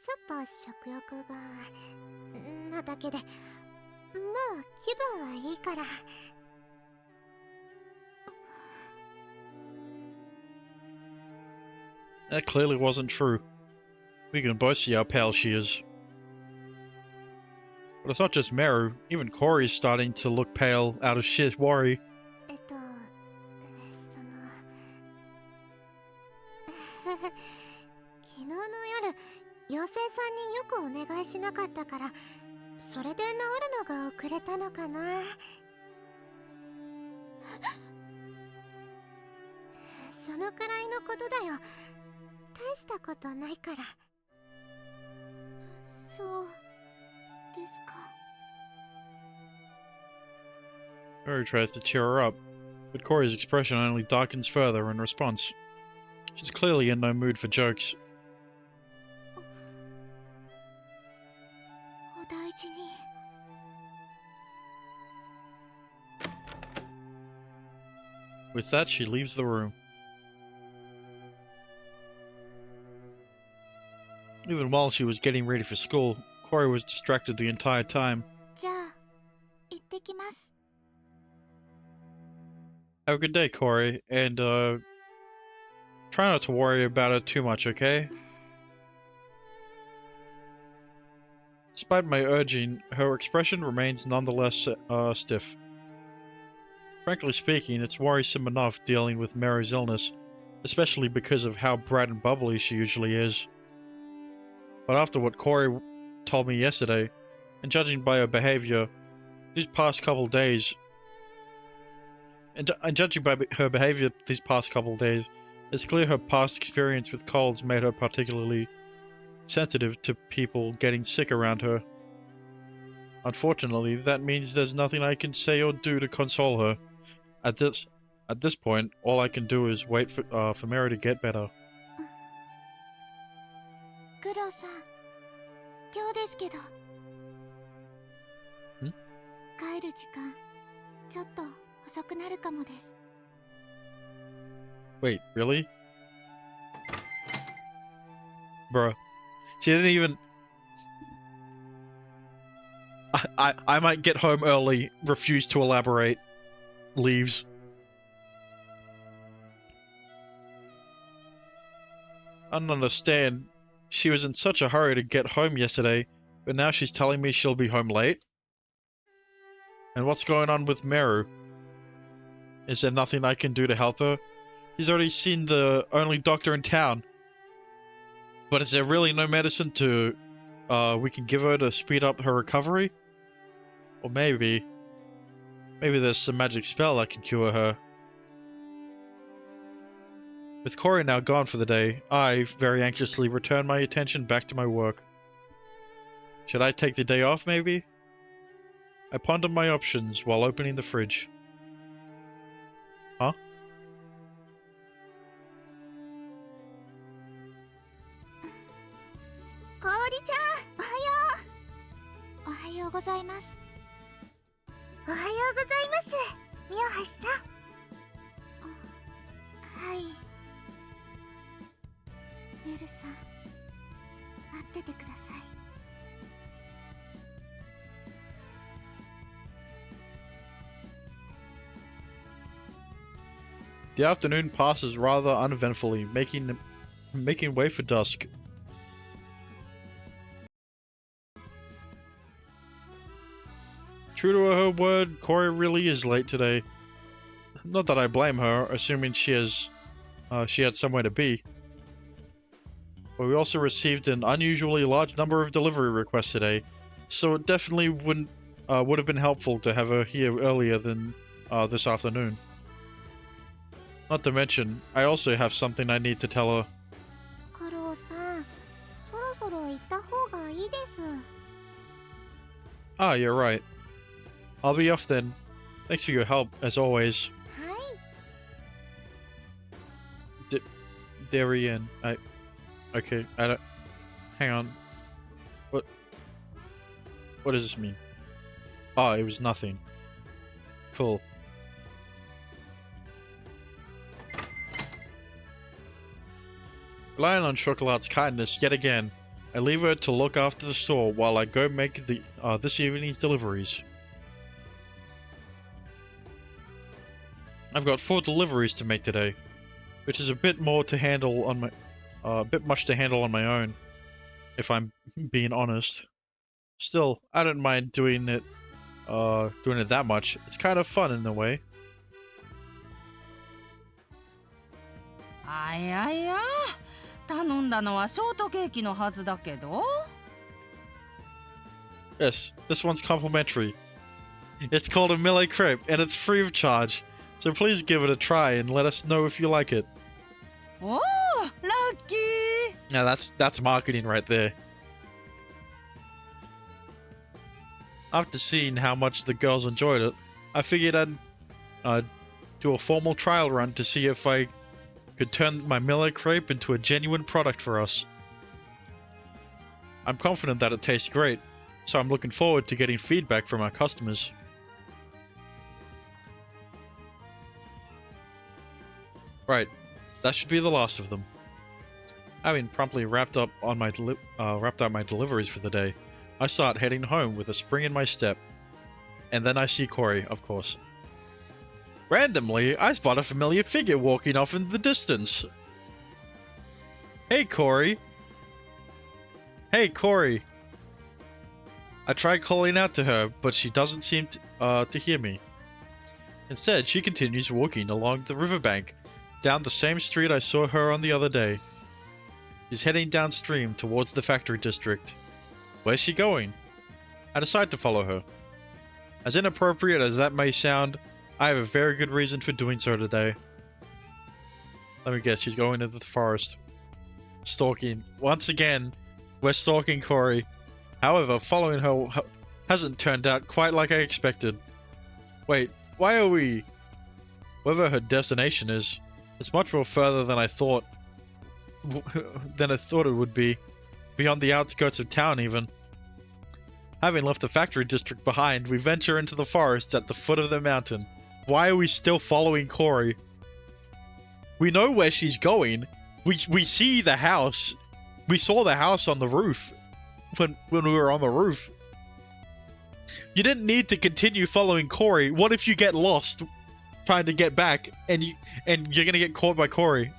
ちょっと食欲がなだけで、もう気分はいいから。That clearly wasn't true. We can both see how pale she is. But it's not just Meru. Even Corey's starting to look pale out of shit worry. 昨日の夜、妖精さんによくお願いしなかったから、それで治るのが遅れたのかな。そのくらいのことだよ。大したことないから。そうですか。Meru tries to cheer her up, but Corey's expression only darkens further in response. She's clearly in no mood for jokes. お大事に。With that, she leaves the room. Even while she was getting ready for school, Corey was distracted the entire time. じゃあ、行ってきます。Have a good day, Corey, and try not to worry about it too much, okay? Despite my urging, her expression remains nonetheless stiff. Frankly speaking, it's worrisome enough dealing with Meru's illness, especially because of how bright and bubbly she usually is. But after what Corey told me yesterday, and judging by her behavior these past couple days, it's clear her past experience with colds made her particularly sensitive to people getting sick around her. Unfortunately, that means there's nothing I can say or do to console her. At this point, all I can do is wait for Meru to get better. クロさん、今日ですけど。帰る時間、ちょっと遅くなるかもです。Wait, really? Bruh. She didn't even... I might get home early, refuse to elaborate, leaves. I don't understand. She was in such a hurry to get home yesterday, but now she's telling me she'll be home late? And what's going on with Meru? Is there nothing I can do to help her? He's already seen the only doctor in town. But is there really no medicine we can give her to speed up her recovery? Or maybe there's some magic spell that can cure her. With Corey now gone for the day, I, very anxiously, return my attention back to my work. Should I take the day off, maybe? I ponder my options while opening the fridge. Huh? かおりちゃん、おはよう。おはようございます。おはようございます、宮橋さん。はい。メルさん、待っててください。The afternoon passes rather uneventfully, making way for dusk. True to her word, Corey really is late today. Not that I blame her, assuming she had somewhere to be. But we also received an unusually large number of delivery requests today, so it definitely would have been helpful to have her here earlier than this afternoon. Not to mention, I also have something I need to tell her. クロさん、そろそろ行った方がいいです。Ah, you're right. I'll be off then. Thanks for your help, as always. はい。Darien, okay, I don't... Hang on. What does this mean? Oh, it was nothing. Cool. Relying on Chocolatte's kindness yet again, I leave her to look after the store while I go make the this evening's deliveries. I've got 4 deliveries to make today, which is a bit more to handle on my, a bit much to handle on my own, if I'm being honest. Still, I don't mind doing it that much. It's kind of fun in a way. あやや、頼んだのはショートケーキのはずだけど。Yes, this one's complimentary. It's called a Millet Crepe, and it's free of charge. So please give it a try and let us know if you like it. おお、ラッキー。 Now that's marketing right there. After seeing how much the girls enjoyed it, I figured I'd do a formal trial run to see if I could turn my Millet Crepe into a genuine product for us. I'm confident that it tastes great, so I'm looking forward to getting feedback from our customers. Right, that should be the last of them. Having promptly wrapped up my deliveries for the day, I start heading home with a spring in my step. And then I see Corey, of course. Randomly, I spot a familiar figure walking off in the distance. Hey, Corey. Hey, Corey. I try calling out to her, but she doesn't seem to hear me. Instead, she continues walking along the riverbank, down the same street I saw her on the other day. She's heading downstream towards the factory district. Where's she going? I decide to follow her. As inappropriate as that may sound, I have a very good reason for doing so today. Let me guess, she's going into the forest. Stalking. Once again, we're stalking Corey. However, following her hasn't turned out quite like I expected. Wait, why are we... Wherever her destination is, it's much more further than I thought it would be. Beyond the outskirts of town, even. Having left the factory district behind, we venture into the forest at the foot of the mountain. Why are we still following Corey? We know where she's going. We see the house. We saw the house on the roof. When we were on the roof. You didn't need to continue following Corey. What if you get lost trying to get back and you're gonna get caught by Corey?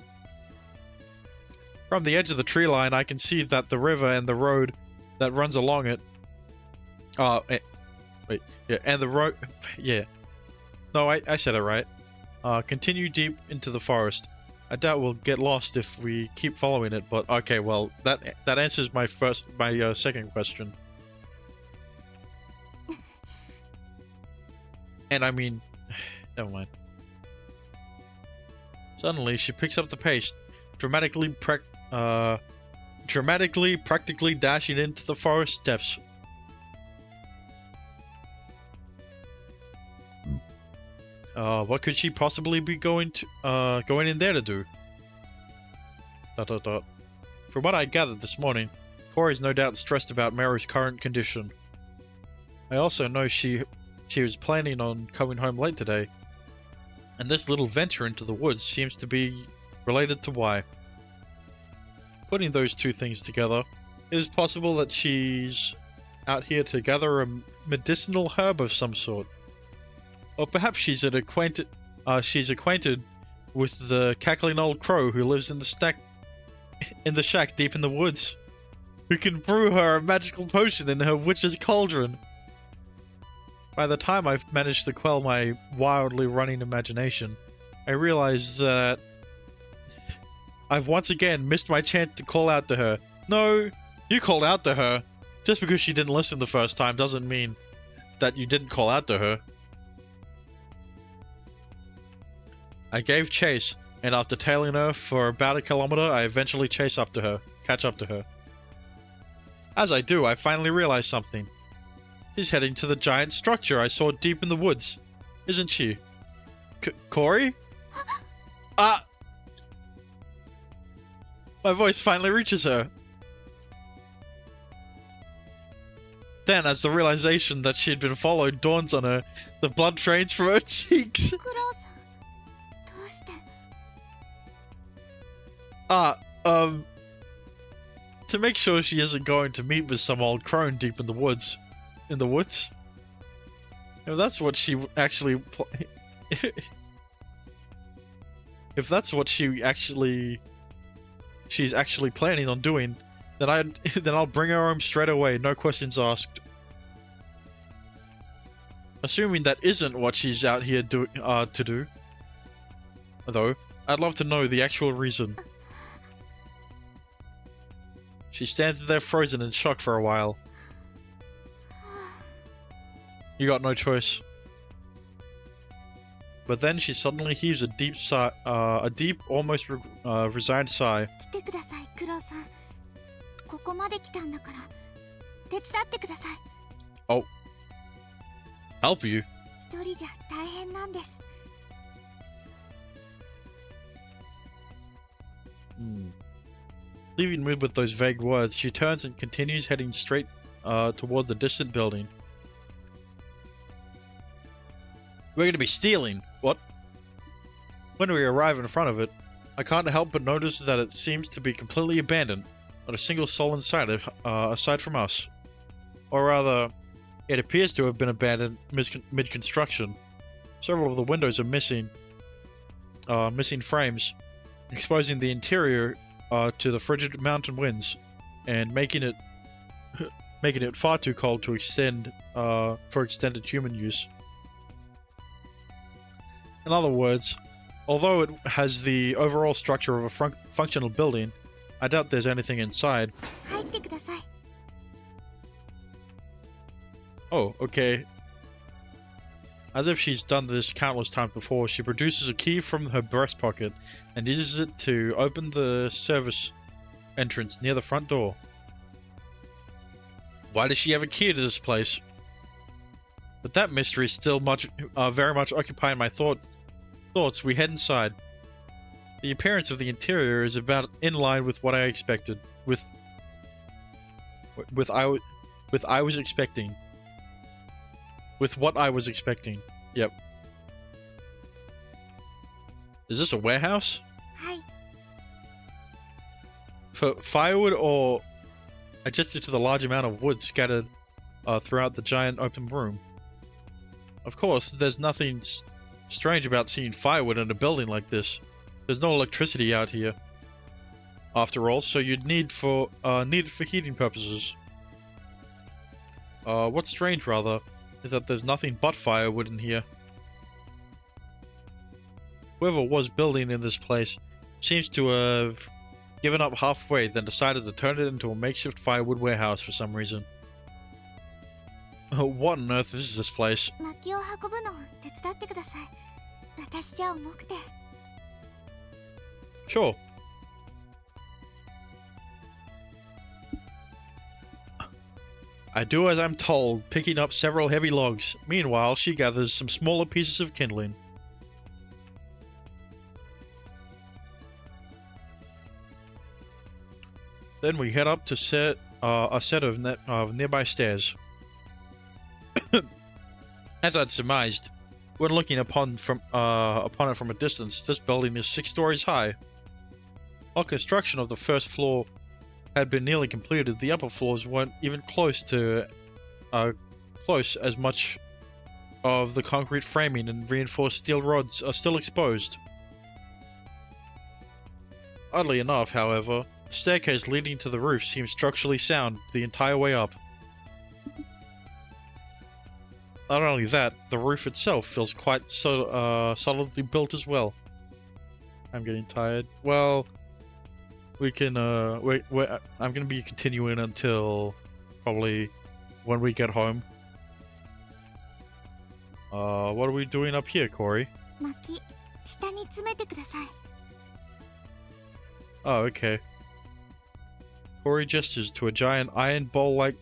From the edge of the tree line, I can see that the river and the road that runs along it. And the road. Yeah. No, I said it right. Continue deep into the forest. I doubt we'll get lost if we keep following it, but okay, well, that answers my second question. And I mean, never mind. Suddenly, she picks up the pace, dramatically practically dashing into the forest steps. What could she possibly be going in there to do? ... From what I gathered this morning, Corey's no doubt stressed about Meru's current condition. I also know she was planning on coming home late today, and this little venture into the woods seems to be related to why. Putting those two things together, it is possible that she's out here to gather a medicinal herb of some sort. Or perhaps she's acquainted with the cackling old crow who lives in the shack deep in the woods, who can brew her a magical potion in her witch's cauldron. By the time I've managed to quell my wildly running imagination, I realize that I've once again missed my chance to call out to her. No, you called out to her. Just because she didn't listen the first time doesn't mean that you didn't call out to her. I gave chase, and after tailing her for about a kilometer, I eventually catch up to her. As I do, I finally realize something. She's heading to the giant structure I saw deep in the woods, isn't she? Corey? My voice finally reaches her. Then, as the realization that she'd been followed dawns on her, the blood drains from her cheeks. to make sure she isn't going to meet with some old crone deep in the woods. If that's what she actually if that's what she's actually planning on doing, then I'll bring her home straight away, no questions asked. Assuming that isn't what she's out here to do, though, I'd love to know the actual reason. She stands there frozen in shock for a while. You got no choice. But then she suddenly heaves a deep sigh, almost resigned sigh. 来てください、クロウさん。ここまで来たんだから手伝ってください。 Oh. Help you? 一人じゃ大変なんです。Leaving me with those vague words, she turns and continues heading straight towards the distant building. We're going to be stealing. What? When we arrive in front of it, I can't help but notice that it seems to be completely abandoned. Not a single soul inside it, aside from us. Or rather, it appears to have been abandoned mid-construction. Several of the windows are missing frames, exposing the interior to the frigid mountain winds, and making it far too cold to extend for extended human use. In other words, although it has the overall structure of a functional building, I doubt there's anything inside. 入ってください。 Oh, okay. As if she's done this countless times before, she produces a key from her breast pocket and uses it to open the service entrance near the front door. Why does she have a key to this place? But that mystery is still very much occupying my thoughts. We head inside. The appearance of the interior is about in line with what I expected. With what I was expecting. Yep. Is this a warehouse? はい。 For firewood, or adjusted to the large amount of wood scattered throughout the giant open room? Of course, there's nothing strange about seeing firewood in a building like this. There's no electricity out here, after all, so you'd need it for heating purposes. What's strange, rather, is that there's nothing but firewood in here. Whoever was building in this place seems to have given up halfway, then decided to turn it into a makeshift firewood warehouse for some reason. What on earth is this place? 薪を運ぶのを手伝ってください。私じゃ重くて。 Sure. I do as I'm told, picking up several heavy logs. Meanwhile, she gathers some smaller pieces of kindling. Then we head up to a set of nearby stairs. As I'd surmised, when looking upon it from a distance, this building is 6 stories high. While construction of the first floor had been nearly completed, the upper floors weren't even close as much of the concrete framing and reinforced steel rods are still exposed. Oddly enough, however, the staircase leading to the roof seems structurally sound the entire way up. Not only that, the roof itself feels quite solidly built as well. I'm getting tired. Well, we can, I'm gonna be continuing until probably when we get home. What are we doing up here, Corey? 薪、下に詰めてください。 Oh, okay. Corey gestures to a giant iron bowl-like,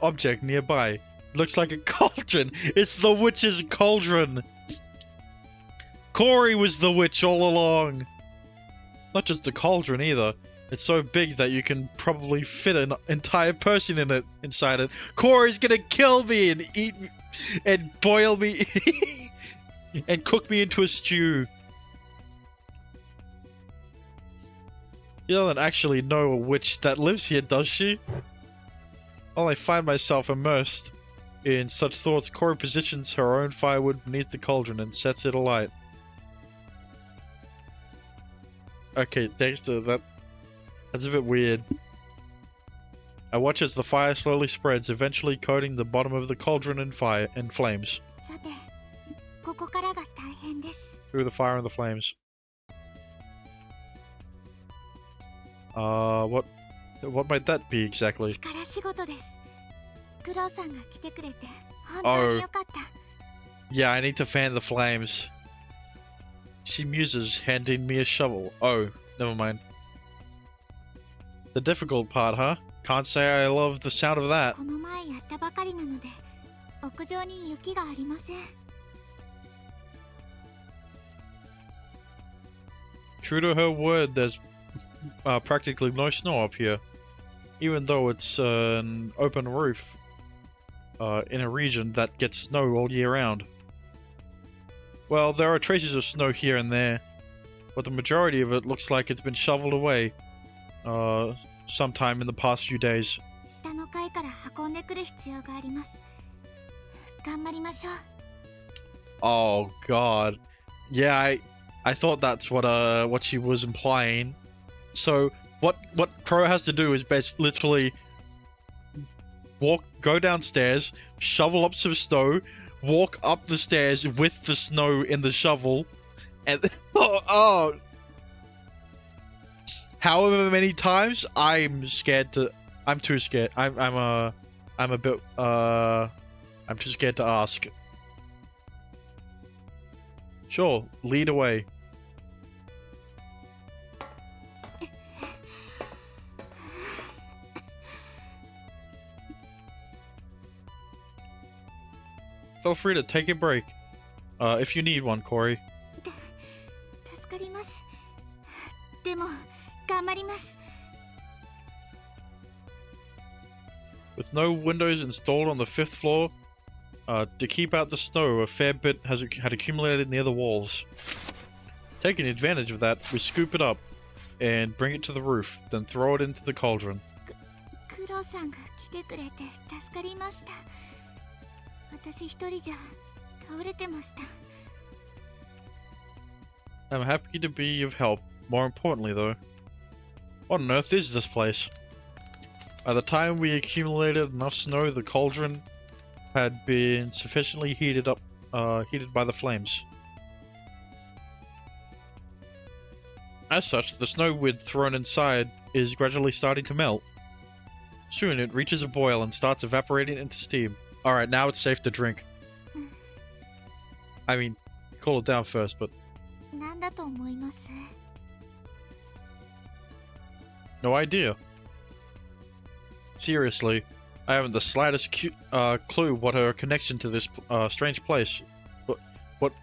object nearby. Looks like a cauldron! It's the witch's cauldron! Corey was the witch all along! Not just a cauldron either. It's so big that you can probably fit an entire person inside it. Corey's gonna kill me and eat me and boil me and cook me into a stew. She doesn't actually know a witch that lives here, does she? While I find myself immersed in such thoughts, Corey positions her own firewood beneath the cauldron and sets it alight. Okay, Dexter, that's a bit weird. I watch as the fire slowly spreads, eventually coating the bottom of the cauldron in fire and flames. さて、ここからが大変です。 Through the fire and the flames. What might that be exactly? 力仕事です。クロウさんが来てくれて本当によかった。 Yeah, I need to fan the flames. She muses, handing me a shovel. Oh, never mind. The difficult part, huh? Can't say I love the sound of that. この前やったばかりなので、屋上に雪がありません。 True to her word, there's practically no snow up here. Even though it's an open roof in a region that gets snow all year round. Well, there are traces of snow here and there, but the majority of it looks like it's been shoveled away sometime in the past few days. 下の階から運んでくる必要があります。頑張りましょう。 Oh god. Yeah, I thought that's what she was implying. So what Crow has to do is literally go downstairs, shovel up some snow, walk up the stairs with the snow in the shovel, and however many times I'm too scared. I'm too scared to ask. Sure, lead away. Feel free to take a break, if you need one, Corey. 助かります。でも頑張ります。 With no windows installed on the 5th floor, to keep out the snow, a fair bit had accumulated near the walls. Taking advantage of that, we scoop it up and bring it to the roof, then throw it into the cauldron. クロウさんが来てくれて助かりました。私一人じゃ倒れてました。 I'm happy to be of help. More importantly, though, what on earth is this place? By the time we accumulated enough snow, the cauldron had been sufficiently heated by the flames. As such, the snow we'd thrown inside is gradually starting to melt. Soon it reaches a boil and starts evaporating into steam. Alright, now it's safe to drink. I mean, cool it down first, but... 何だと思います？ No idea. Seriously, I haven't the slightest clue what her connection to this strange place. What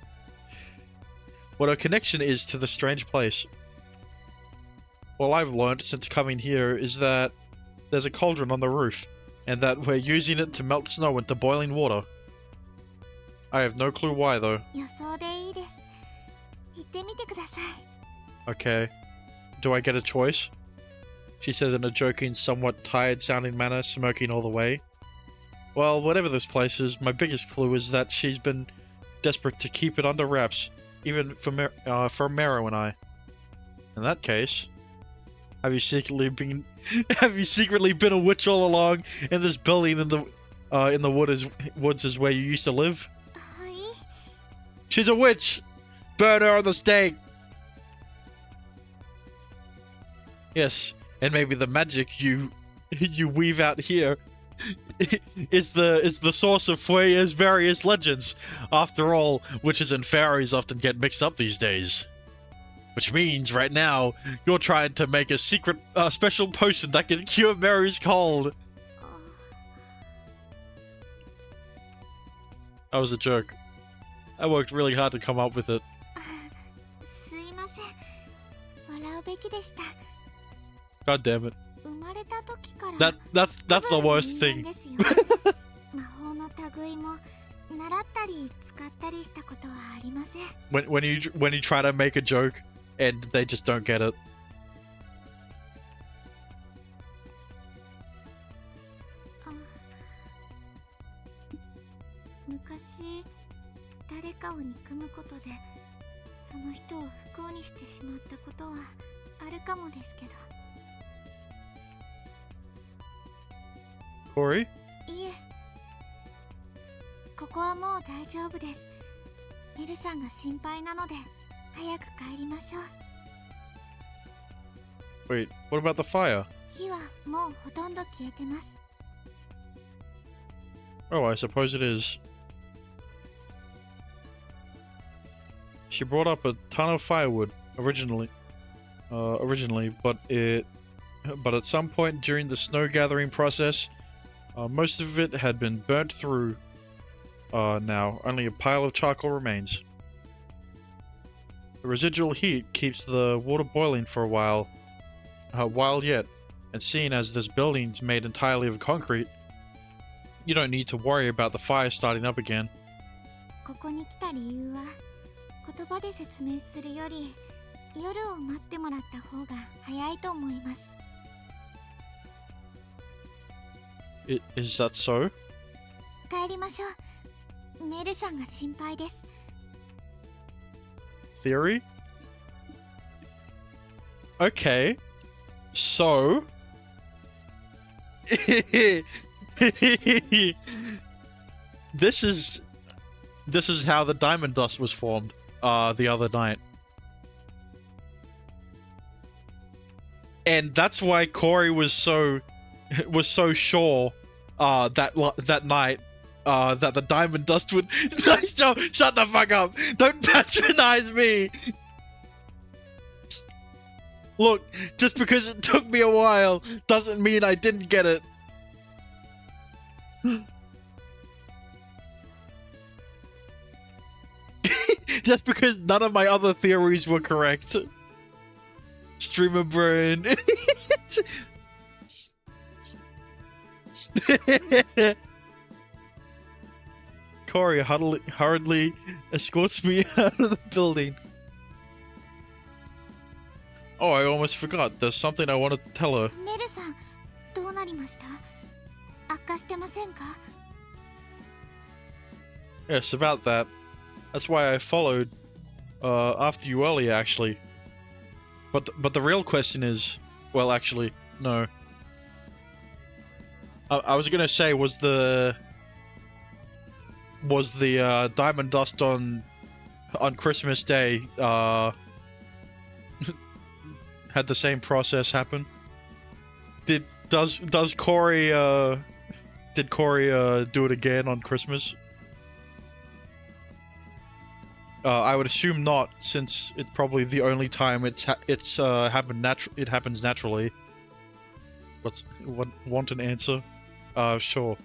her connection is to this strange place. All I've learned since coming here is that there's a cauldron on the roof, and that we're using it to melt snow into boiling water. I have no clue why, though. 予想でいいです。行ってみてください。 Okay. Do I get a choice? She says in a joking, somewhat tired-sounding manner, smirking all the way. Well, whatever this place is, my biggest clue is that she's been desperate to keep it under wraps, even for Mero and I. In that case, have you secretly been a witch all along, and this building in the woods is where you used to live? はい。 She's a witch! Burn her on the stake! Yes, and maybe the magic you weave out here is the source of Fueya's various legends. After all, witches and fairies often get mixed up these days. Which means, right now, you're trying to make a secret, special potion that can cure Mary's cold. That was a joke. I worked really hard to come up with it. すいません。笑うべきでした。 God damn it. 生まれた時から。That's the worst thing. 魔法の類も習ったり使ったりしたことはありません。 When you try to make a joke and they just don't get it. 誰かを憎むことでその人を不幸にしてしまったことはあるかもですけど。 Corey? いえ、ここはもう大丈夫です。メルさんが心配なので早く帰りましょう。 Wait, what about the fire? 火はもうほとんど消えてます。 Oh, I suppose it is. She brought up a ton of firewood originally, but at some point during the snow gathering process, most of it had been burnt through. Now only a pile of charcoal remains. The residual heat keeps the water boiling for a while yet, and seeing as this building's made entirely of concrete, you don't need to worry about the fire starting up again. ここに来た理由は言葉で説明するより夜を待ってもらった方が早いと思います。 Is that so? 帰りましょう。メルさんが心配です。 Theory? Okay. So... This is how the diamond dust was formed the other night. And that's why Corey was so sure that night that the diamond dust would... Shut the fuck up! Don't patronize me! Look, just because it took me a while doesn't mean I didn't get it. Just because none of my other theories were correct. Streamer brain. Corey hurriedly escorts me out of the building. Oh, I almost forgot. There's something I wanted to tell her. メルさん、どうなりました？悪化してませんか？ Yes, about that. That's why I followed after you earlier, actually. But the real question is, well, actually, no. I was gonna say, was the diamond dust on Christmas Day had the same process happen? Does Corey did Corey do it again on Christmas? I would assume not, since it's probably the only time it happens naturally. Want an answer? Sure.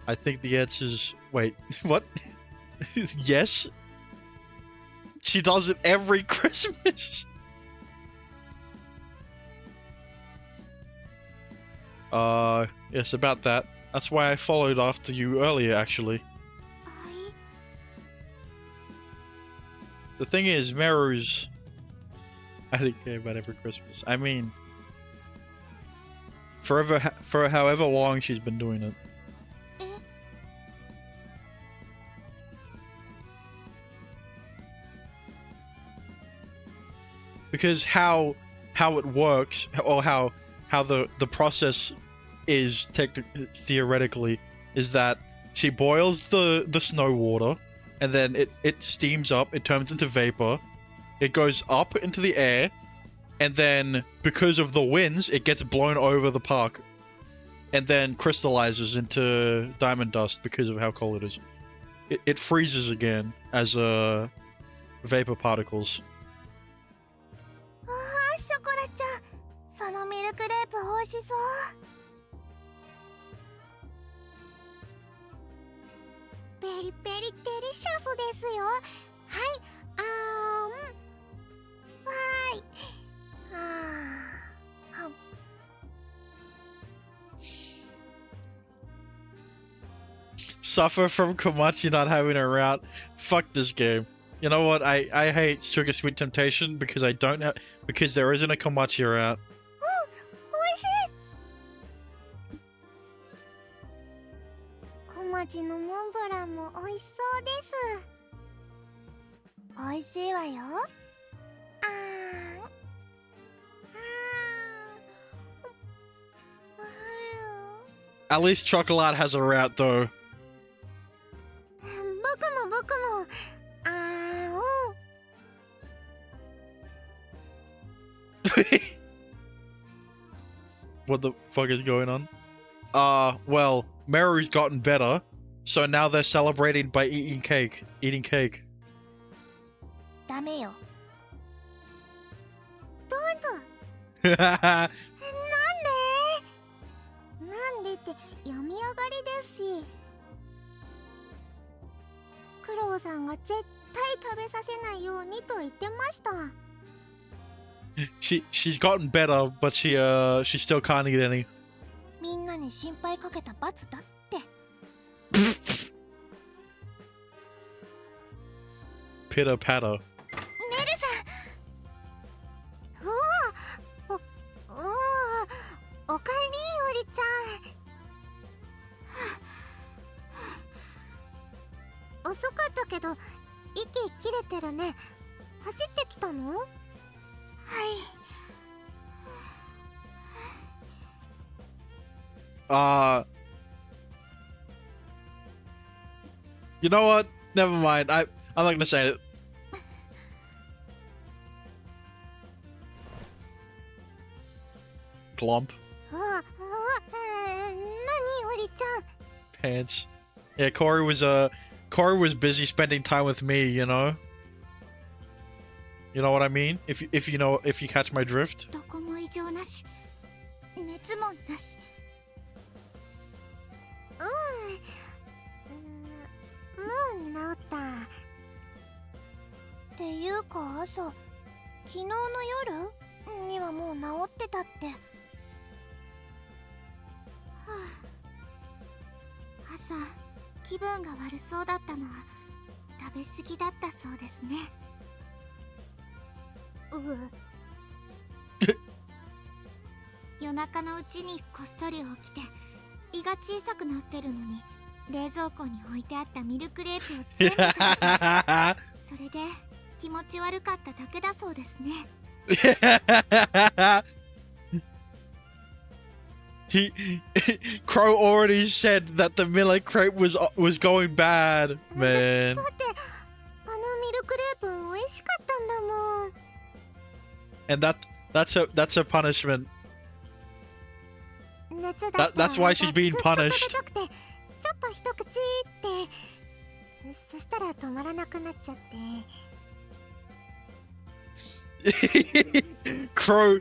I think the answer's... Wait, what? Yes? She does it every Christmas! Yes, about that. That's why I followed after you earlier, actually. The thing is, Meru's... I didn't care about every Christmas. I mean... For however long she's been doing it. Because how it works, or how the process is theoretically, is that she boils the snow water, and then it steams up, it turns into vapor, it goes up into the air, and then because of the winds, it gets blown over the park, and then crystallizes into diamond dust because of how cold it is. It freezes again as vapor particles. ショコラちゃん、そのミルクレープ美味しそう。ベリベリデリシャスですよ。はい、わーい。Suffer from Komachi not having a route. Fuck this game. You know what? I hate Sugar Sweet Temptation because because there isn't a Komachi route. おいしい。小町味のモンブランも美味しそうです。美味しいわよ。At least Chocolat has a route, though. 僕もWhat the fuck is going on? Well, Meru's gotten better, so now they're celebrating by eating cake. Eating cake. ダメよ。どうぞ。なんでって病み上がりですし。クロウさんが絶対食べさせないようにと言ってました。She's gotten better, but she still can't eat any. みんなに心配かけた罰だって。Pitter patter. メルさん。おかえりオリちゃん。遅かったけど息切れてるね。走ってきたの？はい。You know what? Never mind. I'm not gonna say it. Glump. 何オリちゃん。 Pants. Yeah, Corey was busy spending time with me, you know? You know what I mean? If you catch my drift. どこも異常なし。熱もなし。もう治った。っていうか朝、昨日の夜にはもう治ってたって。朝、気分が悪そうだったのは食べ過ぎだったそうですね。夜中のうちにこっそり起きて胃が小さくなってるのに冷蔵庫に置いてあったミルクレープを全部食べて、それで気持ち悪かっただけだそうですね。Crow already said that the milk crepe was going bad, man. だってあのミルクレープ美味しかったんだもん。And that's a punishment. That's why she's being punished. ちょっと一口って、そしたら止まらなくなっちゃって。Crow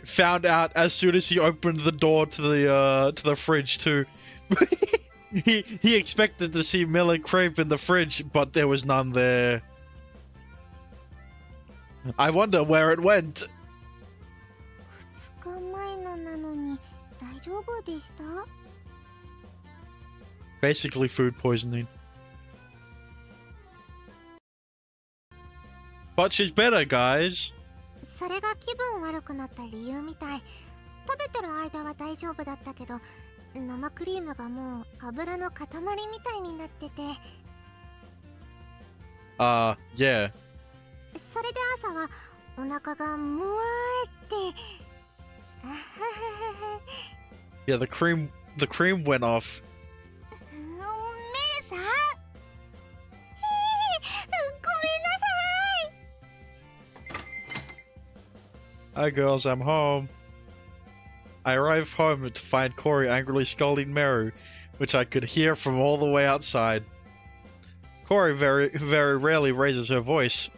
found out as soon as he opened the door to the fridge too. he expected to see milk crepe in the fridge, but there was none there. I wonder where it went. 2日前のなのに大丈夫でした？ Basically food poisoning. But she's better, guys. それが気分悪くなった理由みたい。食べてる間は大丈夫だったけど、生クリームがもう油の塊みたいになってて。Yeah. それで朝はお腹がもわーって。Yeah, the cream went off. メルさん、ごめんなさい。 Hi girls, I'm home. I arrived home to find Corey angrily scolding Meru, which I could hear from all the way outside. Corey very, very rarely raises her voice,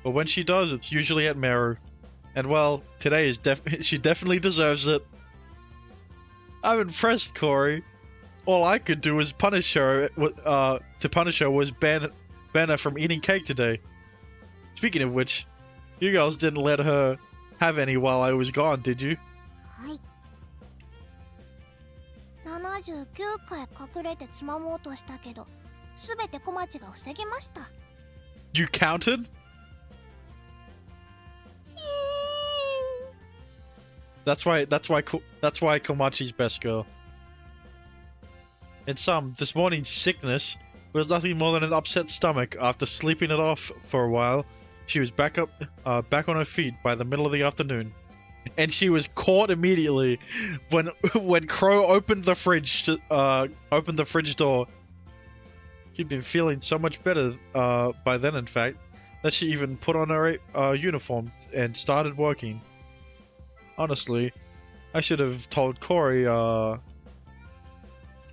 but when she does, it's usually at Meru. And well, today is she definitely deserves it. I'm impressed, Corey. All I could do was punish her. To punish her was ban her from eating cake today. Speaking of which, you girls didn't let her have any while I was gone, did you? はい。79回隠れてつまもうとしたけど、すべて小町が防ぎました。You counted? That's why Komachi's best girl. In sum, this morning's sickness was nothing more than an upset stomach. After sleeping it off for a while, she was back on her feet by the middle of the afternoon. And she was caught immediately when Crow opened the fridge door. She'd been feeling so much better by then, in fact, that she even put on her uniform and started working. Honestly, I should have told Corey all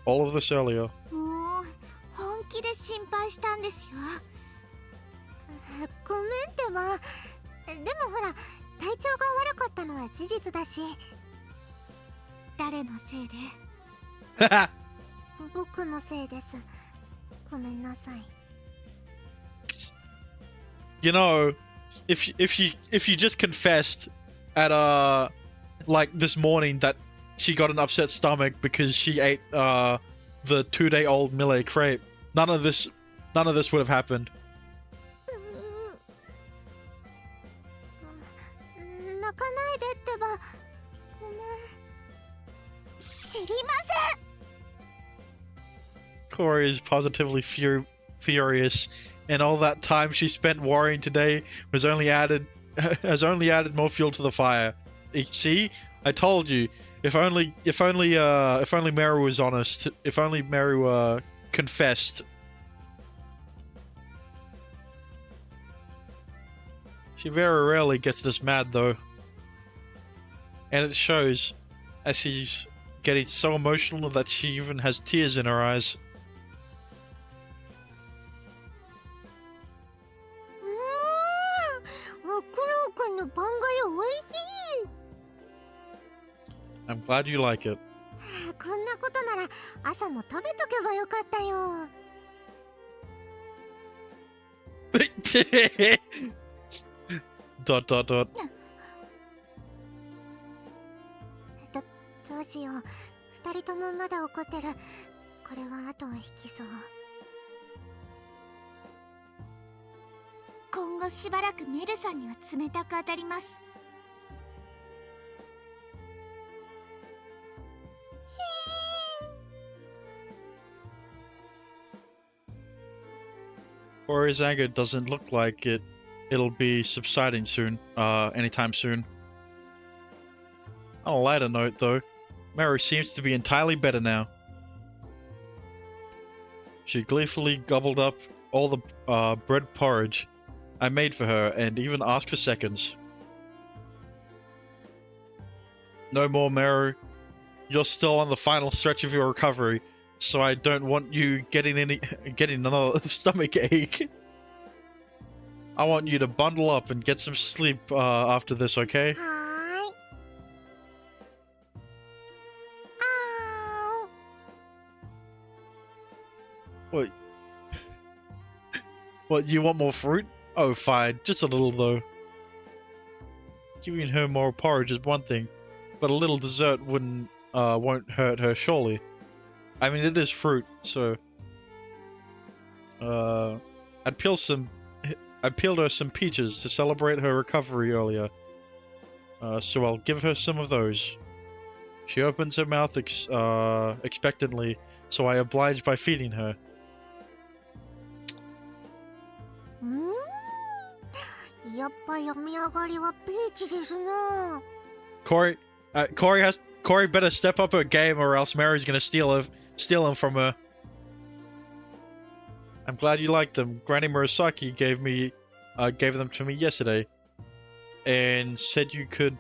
of this earlier. もう本気で心配したんですよ。ごめんってば。でもほら、体調が悪かったのは事実だし。誰のせいで？僕のせいです。ごめんなさい。You know, if you just confessed at like this morning that she got an upset stomach because she ate the 2-day-old Millet crepe, none of this would have happened. 泣かないでってば。ごめん。知りません。 Corey is positively furious, and all that time she spent worrying today has only added more fuel to the fire. See, I told you. If only Meru was honest. If only Meru confessed. She very rarely gets this mad though, and it shows, as she's getting so emotional that she even has tears in her eyes. I'm glad you like it. こんなことなら朝も食べとけばよかったよ。dot dot dot. どうしよう。二人ともまだ怒ってる。これは後を引きそう。今後しばらくメルさんには冷たく当たります。Corey's anger doesn't look like it'll be subsiding soon, anytime soon. On a lighter note though, Mary seems to be entirely better now. She gleefully gobbled up all the bread porridge I made for her and even asked for seconds. No more, Meru. You're still on the final stretch of your recovery, so I don't want you getting another stomach ache. I want you to bundle up and get some sleep after this, okay? はーい。What? What, you want more fruit? Oh, fine. Just a little, though. Giving her more porridge is one thing, but a little dessert won't hurt her, surely. I mean, it is fruit, so... I peeled her some peaches to celebrate her recovery earlier. So I'll give her some of those. She opens her mouth expectantly, so I oblige by feeding her. やっぱ読み上がりはピーチですな。Corey better step up her game, or else Mary's gonna steal them from her. I'm glad you like them. Granny Murasaki gave them to me yesterday, and said you could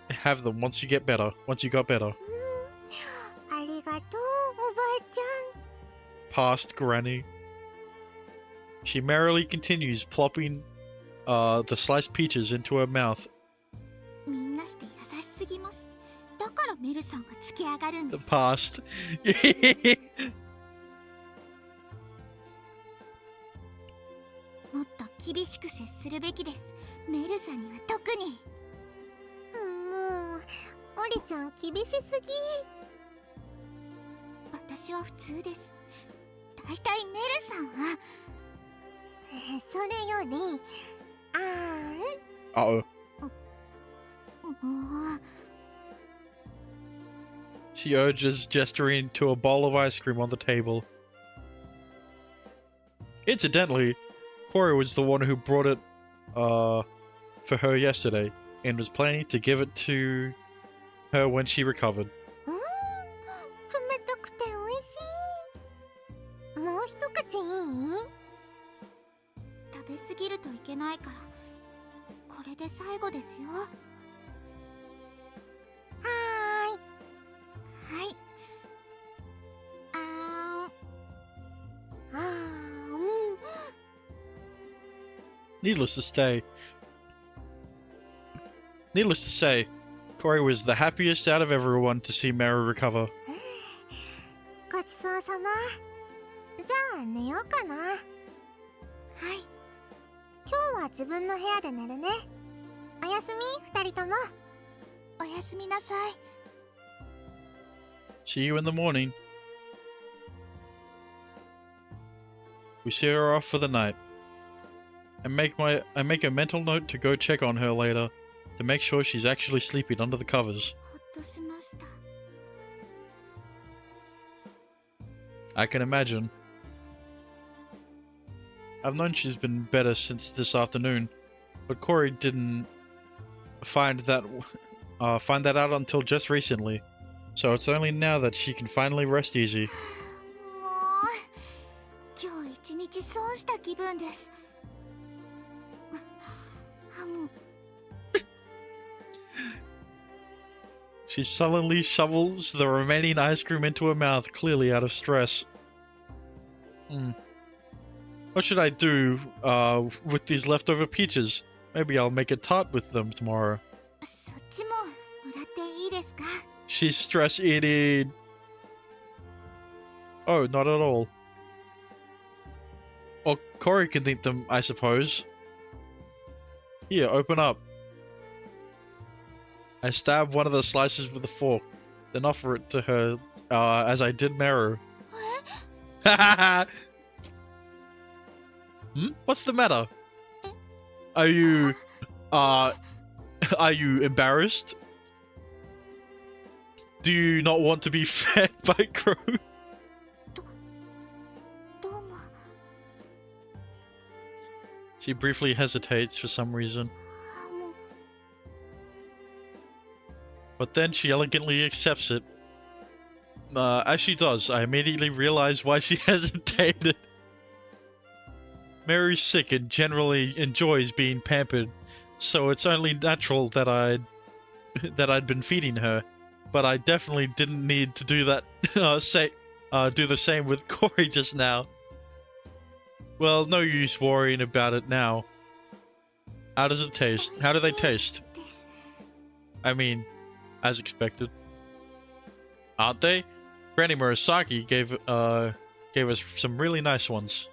have them once you got better. ありがとう、おばあちゃん。 Past Granny. She merrily continues plopping the sliced peaches into her mouth. みんなして優しすぎます。だからメルさんが突き上がるん The です。 past. もっと厳しく接するべきです。メルさんには特に。もう、オリちゃん厳しすぎ。私は普通です。だいたいメルさんは。それより、Uh-oh. もう。She she urges, gesturing to a bowl of ice cream on the table. Incidentally, Corey was the one who brought it for her yesterday and was planning to give it to her when she recovered. 冷たくて美味しい。もう一口いい？食べ過ぎるといけないから、これで最後ですよ。はーい。はい。Needless to say, Corey was the happiest out of everyone to see Meru recover. ごちそうさま。じゃあ寝ようかな。はい。今日は自分の部屋で寝るね。おやすみ、二人とも。おやすみなさい。See you in the morning. We see her off for the night. I make a mental note to go check on her later to make sure she's actually sleeping under the covers. ほっとしました。I can imagine. I've known she's been better since this afternoon, but Corey didn't find that out until just recently. So it's only now that she can finally rest easy. もう今日一日損した気分です。She sullenly shovels the remaining ice cream into her mouth, clearly out of stress. What should I do with these leftover peaches? Maybe I'll make a tart with them tomorrow. そっちももらっていいですか? She's stress eating. Oh, not at all. Well, Corey can eat them, I suppose. Here, open up. I stab one of the slices with a fork, then offer it to her, as I did Meru. What's the matter? Are you embarrassed? Do you not want to be fed by Crow? どうも。 She briefly hesitates for some reason. But then she elegantly accepts it. As she does, I immediately realize why she hesitated. Mary's sick and generally enjoys being pampered, so it's only natural that I'd been feeding her. But I definitely didn't need to do that. Do the same with Corey just now. Well, no use worrying about it now. How does it taste? How do they taste? I mean, as expected. Aren't they? Granny Murasaki gave us some really nice ones.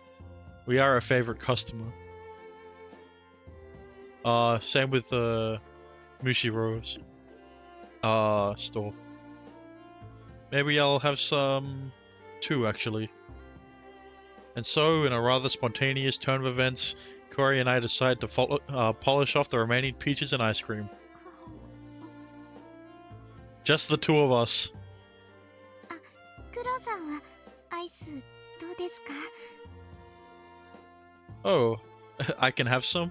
We are a favorite customer. Same with Mushiro's store. Maybe I'll have some too, actually. And so, in a rather spontaneous turn of events, Corey and I decide to polish off the remaining peaches and ice cream. Just the two of us. クロさんはアイスどうですか? Oh, I can have some?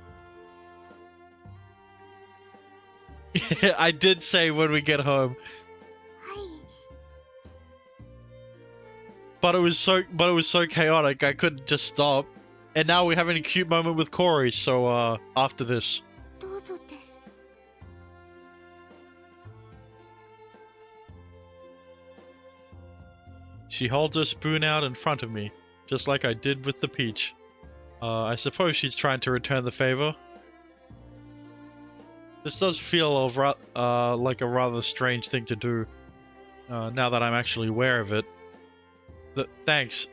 I did say when we get home. はい。 But it was so chaotic, I couldn't just stop. And now we're having a cute moment with Corey, so after this. どうぞです。 She holds her spoon out in front of me, just like I did with the peach. I suppose she's trying to return the favor. This does feel like a rather strange thing to do, now that I'm actually aware of it. Thanks.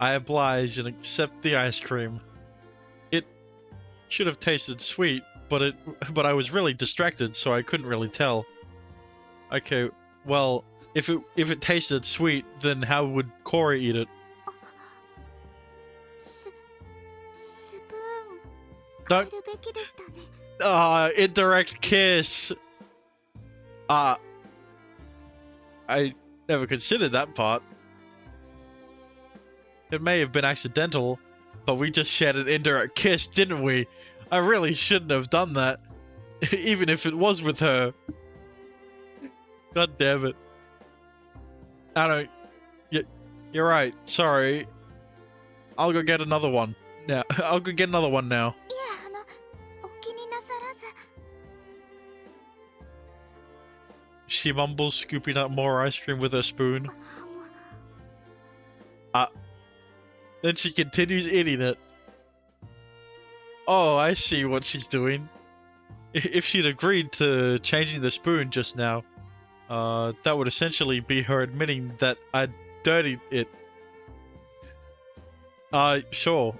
I oblige and accept the ice cream. It should have tasted sweet, but I was really distracted, so I couldn't really tell. Okay, well, if it tasted sweet, then how would Corey eat it? スプーン変えるべきでしたね。 Indirect kiss. I never considered that part. It may have been accidental, but we just shared an indirect kiss, didn't we? I really shouldn't have done that, even if it was with her. God damn it. I don't... You're right, sorry. I'll go get another one. Now, I'll go get another one now. いや、お気になさらず。 She mumbles, scooping up more ice cream with her spoon. Then she continues eating it. Oh, I see what she's doing. If she'd agreed to changing the spoon just now, that would essentially be her admitting that I'd dirtied it. Sure.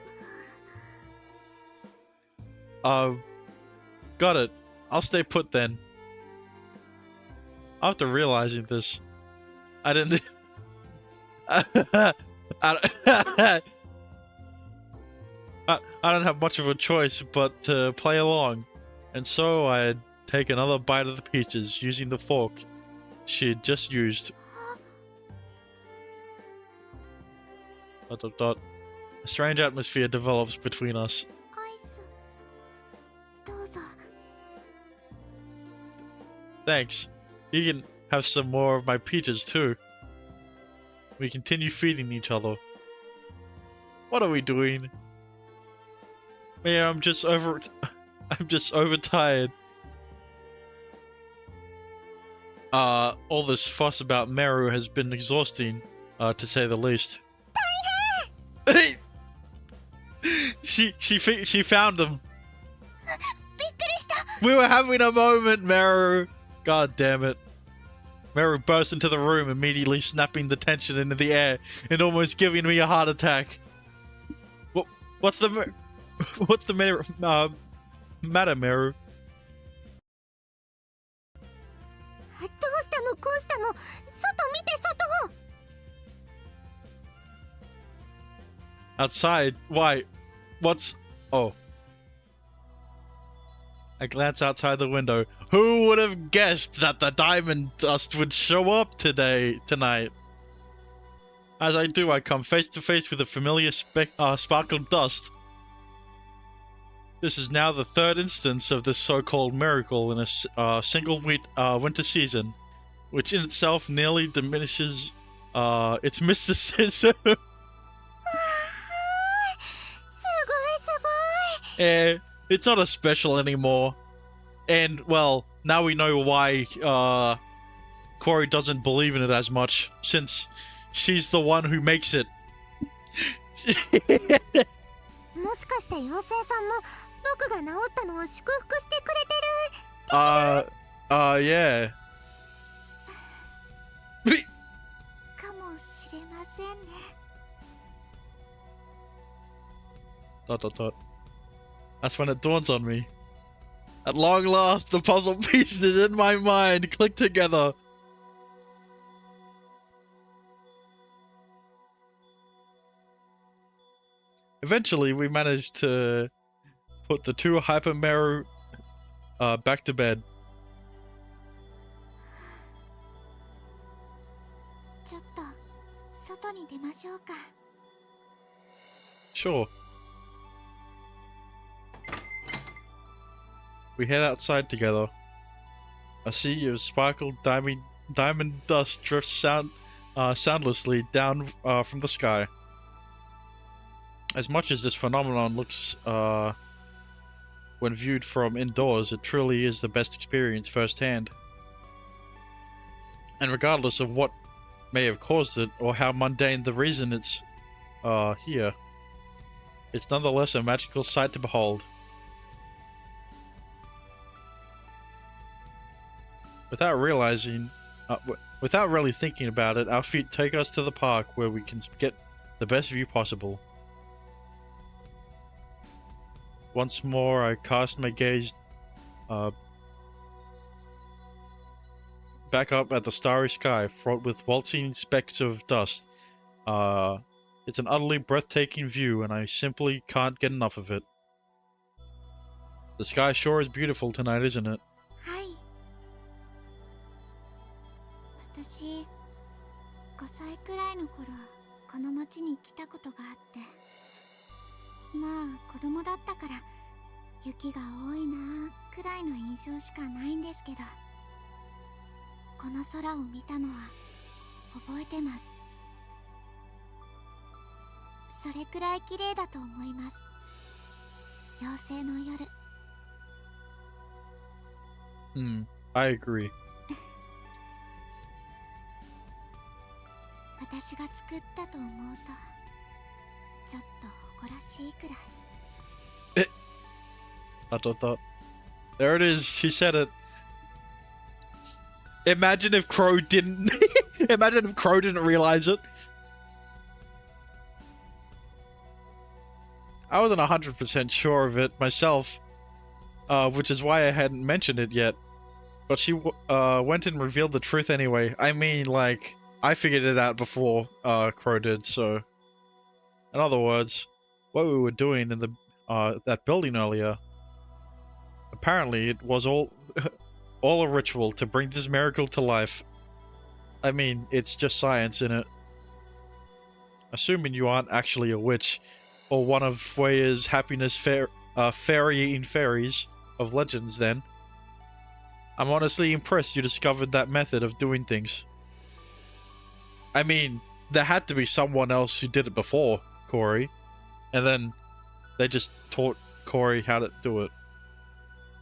Got it. I'll stay put then. After realizing this, I didn't... I don't have much of a choice but to play along, and so I had take another bite of the peaches using the fork she had just used. ... A strange atmosphere develops between us. アイスどうぞ。 Thanks. You can have some more of my peaches too. We continue feeding each other. What are we doing? Man, I'm just overtired. All this fuss about Meru has been exhausting, to say the least. She found them. びっくりした。 We were having a moment, Meru. God damn it. Meru burst into the room, immediately snapping the tension into the air and almost giving me a heart attack. What's the matter, Meru? どうしたもこうしたも。外見て、外。 Outside? Why? What's... Oh. I glance outside the window. Who would have guessed that the diamond dust would show up tonight? As I do, I come face to face with a familiar sparkled dust. This is now the third instance of this so-called miracle in a single winter season, which in itself nearly diminishes its mysticism. すごいすごい。 It's not as special anymore. And, well, now we know why Corey doesn't believe in it as much, since she's the one who makes it. もしかして妖精さんも僕が治ったのを祝福してくれてる。 Yeah. かもしれませんね。 ... That's when it dawns on me. At long last, the puzzle pieces in my mind click together. Eventually, we managed to put the two Hyper Meru back to bed. ちょっと外に出ましょうか。 Sure. We head outside together. A sea of sparkled diamond dust drifts soundlessly down from the sky. As much as this phenomenon looks, when viewed from indoors, it truly is the best experience firsthand. And regardless of what may have caused it, or how mundane the reason it's here, it's nonetheless a magical sight to behold. Without really thinking about it, our feet take us to the park where we can get the best view possible. Once more, I cast my gaze back up at the starry sky, fraught with waltzing specks of dust. It's an utterly breathtaking view, and I simply can't get enough of it. The sky sure is beautiful tonight, isn't it? はい。町に来たことがあって、まあ子供だったから雪が多いなくらいの印象しかないんですけど、この空を見たのは覚えてます。それくらい綺麗だと思います。妖精の夜。I agree. 私が作ったと思うとちょっと誇らしいくらい。There it is. She said it. Imagine if Crow didn't. Imagine if Crow didn't realize it. I wasn't 100% sure of it myself, which is why I hadn't mentioned it yet. But she went and revealed the truth anyway. I mean, like, I figured it out before Crow did. So, in other words, what we were doing in the that building earlier. Apparently, it was all a ritual to bring this miracle to life. I mean, it's just science, innit? Assuming you aren't actually a witch, or one of Fueya's happiness fairying fairies of legends, then I'm honestly impressed you discovered that method of doing things. I mean, there had to be someone else who did it before Corey, and then they just taught Corey how to do it.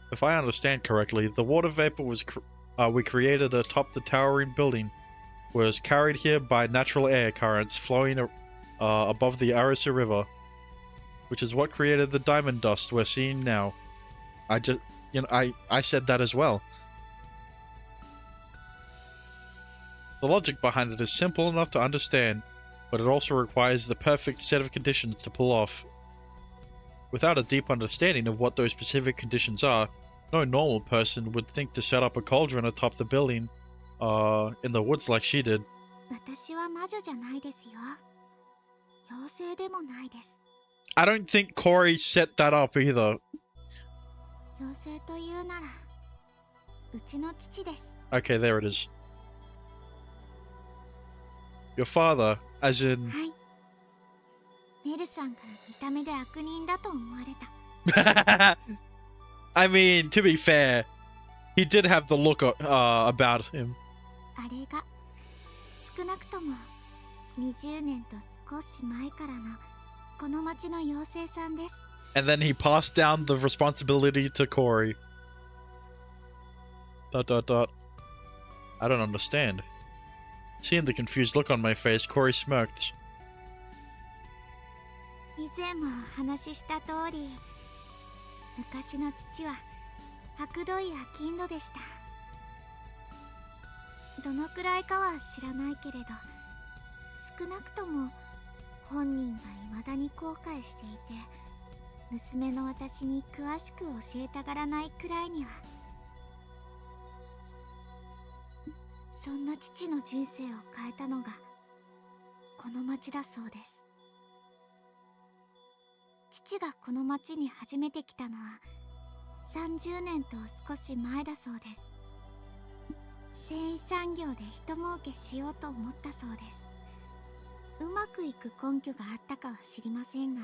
If I understand correctly, the water vapor was we created atop the towering building was carried here by natural air currents flowing above the Arisu River, which is what created the diamond dust we're seeing now. I said that as well. The logic behind it is simple enough to understand, but it also requires the perfect set of conditions to pull off. Without a deep understanding of what those specific conditions are, no normal person would think to set up a cauldron atop the building in the woods like she did. 私は魔女じゃないですよ。妖精でもないです。I don't think Corey set that up either. 妖精というなら、うちの父です。 Okay, there it is. Your father, as in... はい。メルさんから見た目で悪人だと思われた。I mean, to be fair, he did have the look about him. あれが少なくとも20年と少し前からのこの町の妖精さんです。 And then he passed down the responsibility to Corey. ... I don't understand. Seeing the confused look on my face, Corey smirked. 以前もお話しした通り、昔の父は悪どい商人でした。どのくらいかは知らないけれど、少なくとも本人が未だに後悔していて、娘の私に詳しく教えたがらないくらいには。そんな父の人生を変えたのがこの町だそうです。父がこの町に初めて来たのは30年と少し前だそうです。繊維産業で一儲けしようと思ったそうです。うまくいく根拠があったかは知りませんが、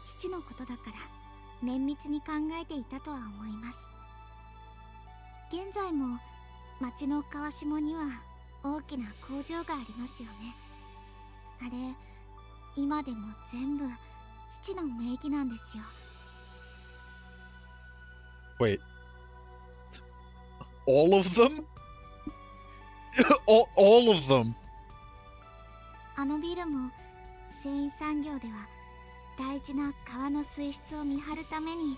父のことだから綿密に考えていたとは思います。現在も町の川下には大きな工場がありますよね。あれ、今でも全部父の名義なんですよ。Wait. All of them? all of them? あのビルも繊維産業では大事な川の水質を見張るために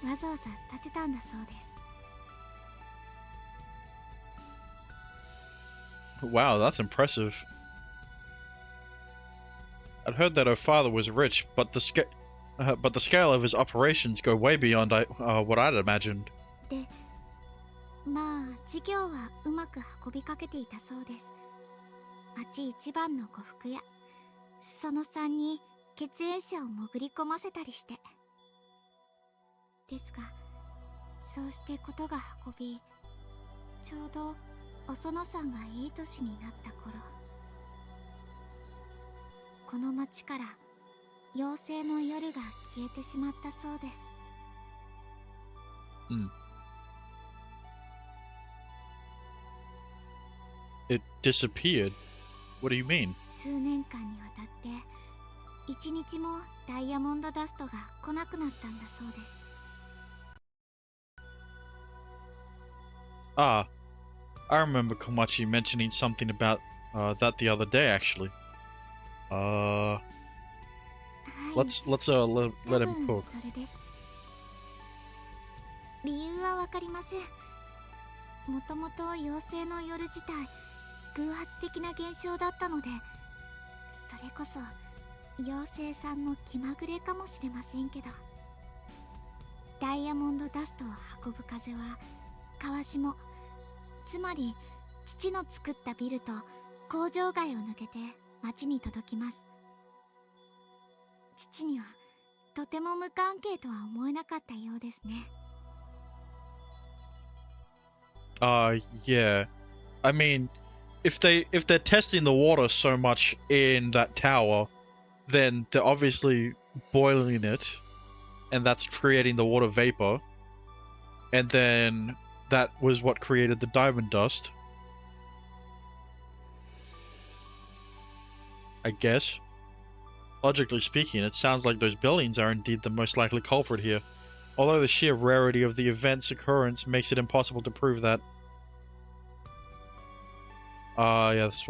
わざわざ建てたんだそうです。Wow, that's impressive. I'd heard that her father was rich, but the scale of his operations go way beyond what I'd imagined. で、まあ事業はうまく運びかけていたそうです。町一番の呉服屋、その3に血縁者を潜り込ませたりして。ですが、そうしてことが運び、ちょうどお園さんがいい年になった頃、ここの町から妖精の夜が消えてしまったそうです。It disappeared? What do you mean? 数年間にわたって一日もダイヤモンドダストが来なくなったんだそうです。Ah, I remember Komachi mentioning something about that the other day, actually. はい、 Let's let him 多分 cook. それです。理由はわかりません。もともと妖精の夜自体偶発的な現象だったので、それこそ妖精さんの気まぐれかもしれませんけど、ダイヤモンドダストを運ぶ風は川下、つまり父の作ったビルと工場街を抜けて町に届きます。父にはとても無関係とは思えなかったようですね。Yeah. I mean, if they're testing the water so much in that tower, then they're obviously boiling it, and that's creating the water vapor. And then that was what created the diamond dust. I guess. Logically speaking, it sounds like those buildings are indeed the most likely culprit here, although the sheer rarity of the event's occurrence makes it impossible to prove that. Yeah, that's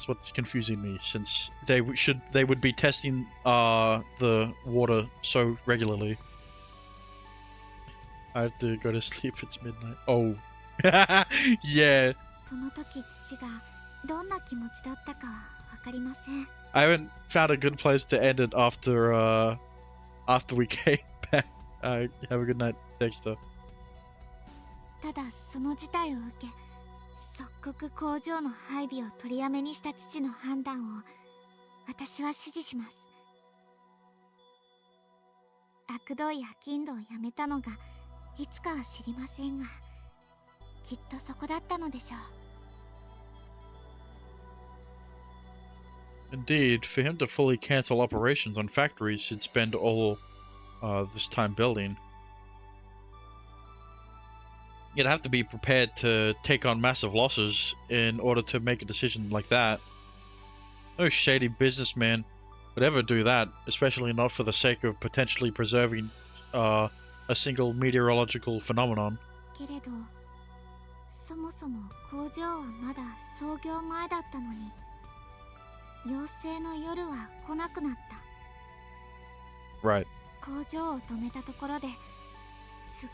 what's confusing me, since they would be testing the water so regularly. I have to go to sleep, it's midnight. Oh. Yeah. その時父がどんな気持ちだったかはわかりません。I haven't found a good place to end it after we came back. Have a good night, Dexter. ただその事態を受け、即刻工場の配備を取りやめにした父の判断を私は支持します。悪どい商人をやめたのがいつかは知りませんが、きっとそこだったのでしょう。Indeed, for him to fully cancel operations on factories, he'd spend all this time building. You'd have to be prepared to take on massive losses in order to make a decision like that. No shady businessman would ever do that, especially not for the sake of potentially preserving a single meteorological phenomenon. けれど、そもそも工場はまだ創業前だったのに、妖精の夜は来なくなった。Right. 工場を止めたところで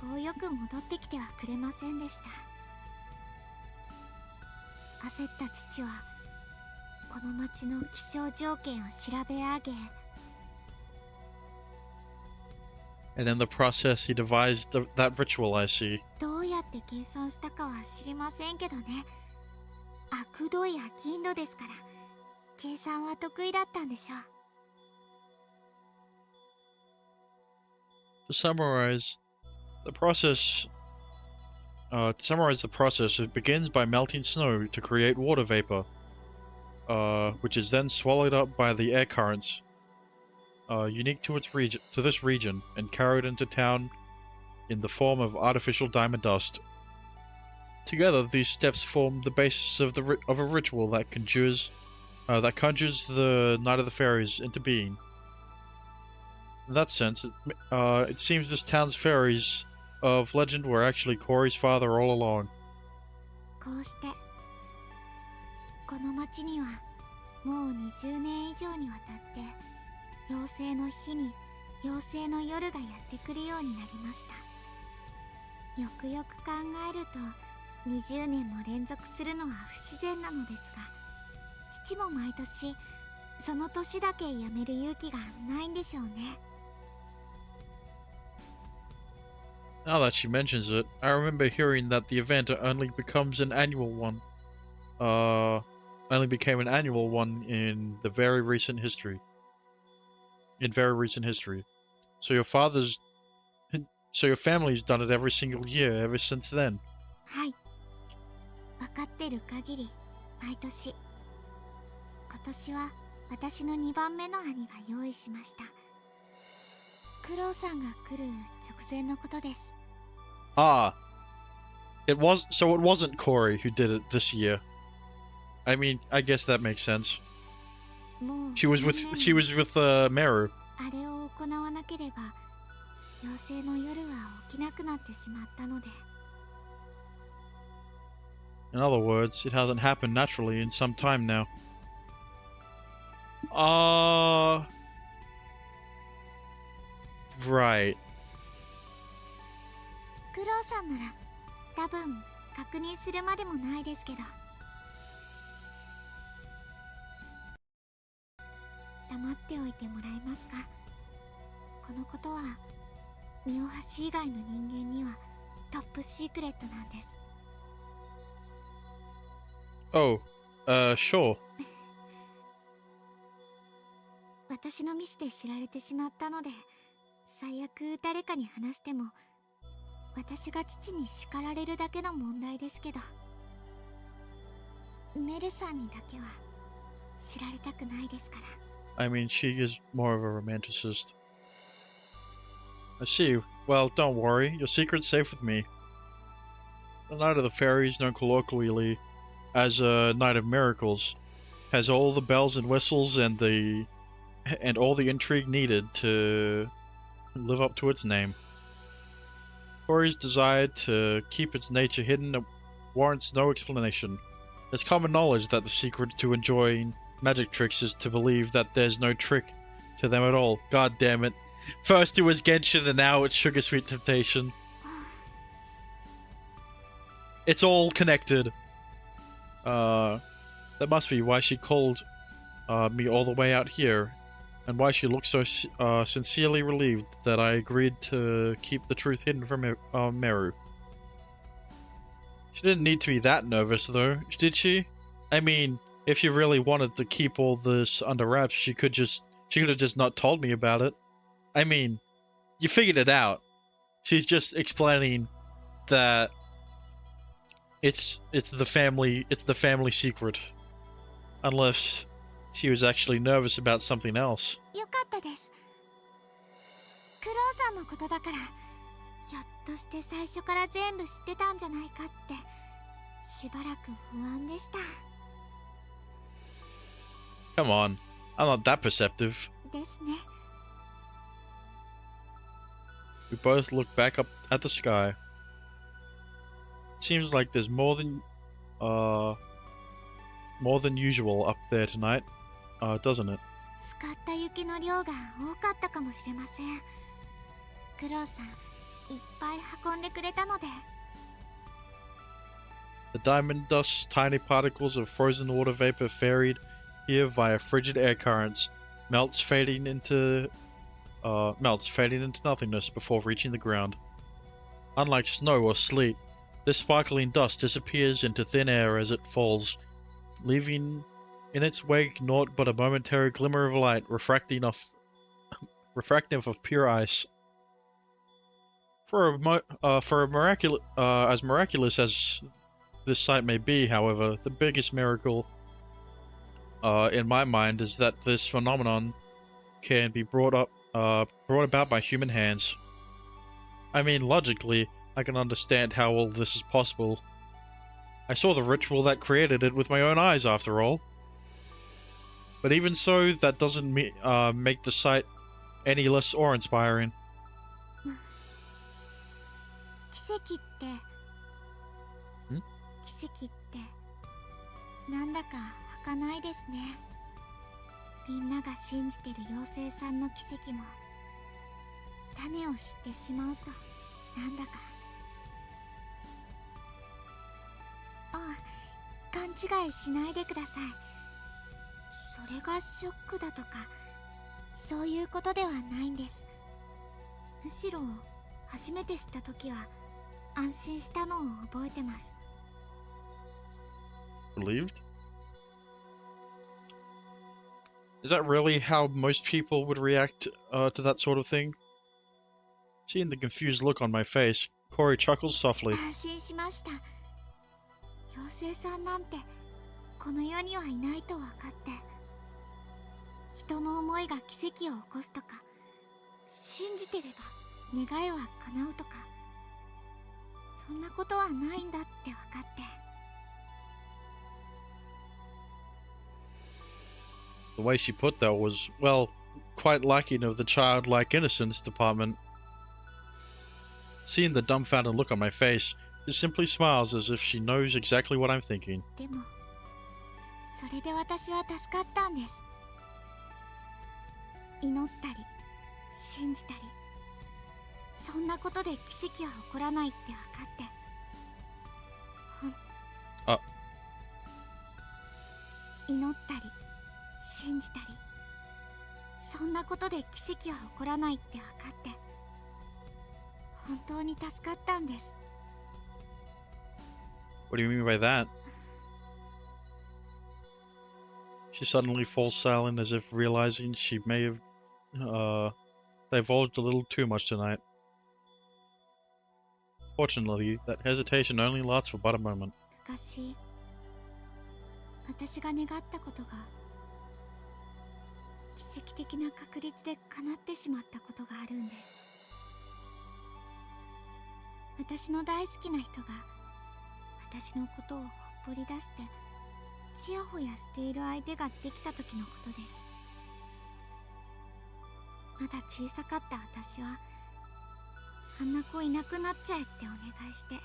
都合よく戻ってきてはくれませんでした。焦った父はこの町の気象条件を調べ上げ、 And in the process, he devised that ritual, I see. どうやって計算したかは知りませんけどね。悪どい商人ですから計算は得意だったんでしょう。To summarize the process, it begins by melting snow to create water vapor, which is then swallowed up by the air currents, unique to this region, and carried into town in the form of artificial diamond dust. Together, these steps form the basis of a ritual that conjures the Night of the Fairies into being. In that sense, it seems this town's fairies of legend were actually Corey's father all along. こうしてこの町にはもう20年以上にわたって妖精の日に妖精の夜がやってくるようになりました。よくよく考えると20年も連続するのは不自然なのですが、父も毎年その年だけやめる勇気がないんでしょうね。Now that she mentions it, I remember hearing that the event only became an annual one in very recent history. So your family's done it every single year ever since then. はい、分かってる限り毎年。今年は私の2番目の兄が用意しました。クロウさんが来る直前のことです。Ah, it wasn't Corey who did it this year. I mean, I guess that makes sense. もう She was with Meru. あれを行わなければ妖精の夜は起きなくなってしまったので。 In other words, it hasn't happened naturally in some time now. Right. クロウさんなら多分確認するまでもないですけど。黙っておいてもらえますか。このことはミオハシ以外の人間にはトップシークレットなんです。 Oh, sure. 私のミスで知られてしまったので、最悪誰かに話しても私が父に叱られるだけの問題ですけど、メルさんにだけは知られたくないですから。 I mean, she is more of a romanticist. I see. Well, don't worry. Your secret's safe with me. The Night of the Fairies, known colloquially as a Night of Miracles, has all the bells and whistles and all the intrigue needed to live up to its name. Corey's desire to keep its nature hidden warrants no explanation. It's common knowledge that the secret to enjoying magic tricks is to believe that there's no trick to them at all. God damn it. First it was Genshin and now it's Sugar Sweet Temptation. It's all connected. That must be why she called me all the way out here, and why she looked so sincerely relieved that I agreed to keep the truth hidden from Meru. She didn't need to be that nervous though, did she? I mean, if she really wanted to keep all this under wraps, she could have just not told me about it. I mean, you figured it out. She's just explaining that it's the family secret. Unless she was actually nervous about something else. よかったです。クロウさんのことだから、ひょっとして最初から全部知ってたんじゃないかってしばらく不安でした。 Come on, I'm not that perceptive. ですね。 We both look back up at the sky. It seems like there's more than usual up there tonight, doesn't it? 使った雪の量が多かったかもしれません。クロウさん、いっぱい運んでくれたので。 The diamond dust, tiny particles of frozen water vapor ferried here via frigid air currents, melts fading into nothingness before reaching the ground. Unlike snow or sleet, this sparkling dust disappears into thin air as it falls, leaving in its wake naught but a momentary glimmer of light refractive of pure ice. As miraculous as this sight may be, however, the biggest miracle in my mind is that this phenomenon can be brought about by human hands. I mean, logically, I can understand how all this is possible. I saw the ritual that created it with my own eyes, after all. But even so, that doesn't make the sight any less awe-inspiring. 奇跡って、奇跡ってなんだか儚いですね。みんなが信じてる妖精さんの奇跡も種を知ってしまうとなんだか。勘違いしないでください。それがショックだとかそういうことではないんです。むしろ初めて知った時は安心したのを覚えてます。 Relieved? Is that really how most people would react to that sort of thing? Seeing the confused look on my face, Corey chuckles softly. 安心しました。妖精さんなんてこの世にはいないと分かって人の思いが奇跡を起こすとか、信じてれば願いは叶うとか、そんなことはないんだって分かって。The way she put that was, well, quite lacking of the childlike innocence department. Seeing the dumbfounded look on my face, she simply smiles as if she knows exactly what I'm thinking. でもそれで私は助かったんです。祈ったり信じたり、そんなことで奇跡は起こらないって分かって。あ、祈ったり信じたり、そんなことで奇跡は起こらないって分かって、本当に助かったんです。 What do you mean by that? She suddenly falls silent as if realizing she may have divulged a little too much tonight. Fortunately, that hesitation only lasts for but a moment. 昔私が願ったことが奇跡的な確率で叶ってしまったことがあるんです。私の大好きな人が私のことをほっぽり出してちやほやしている相手ができた時のことです。まだ小さかった私はあんな子いなくなっちゃえってお願いして、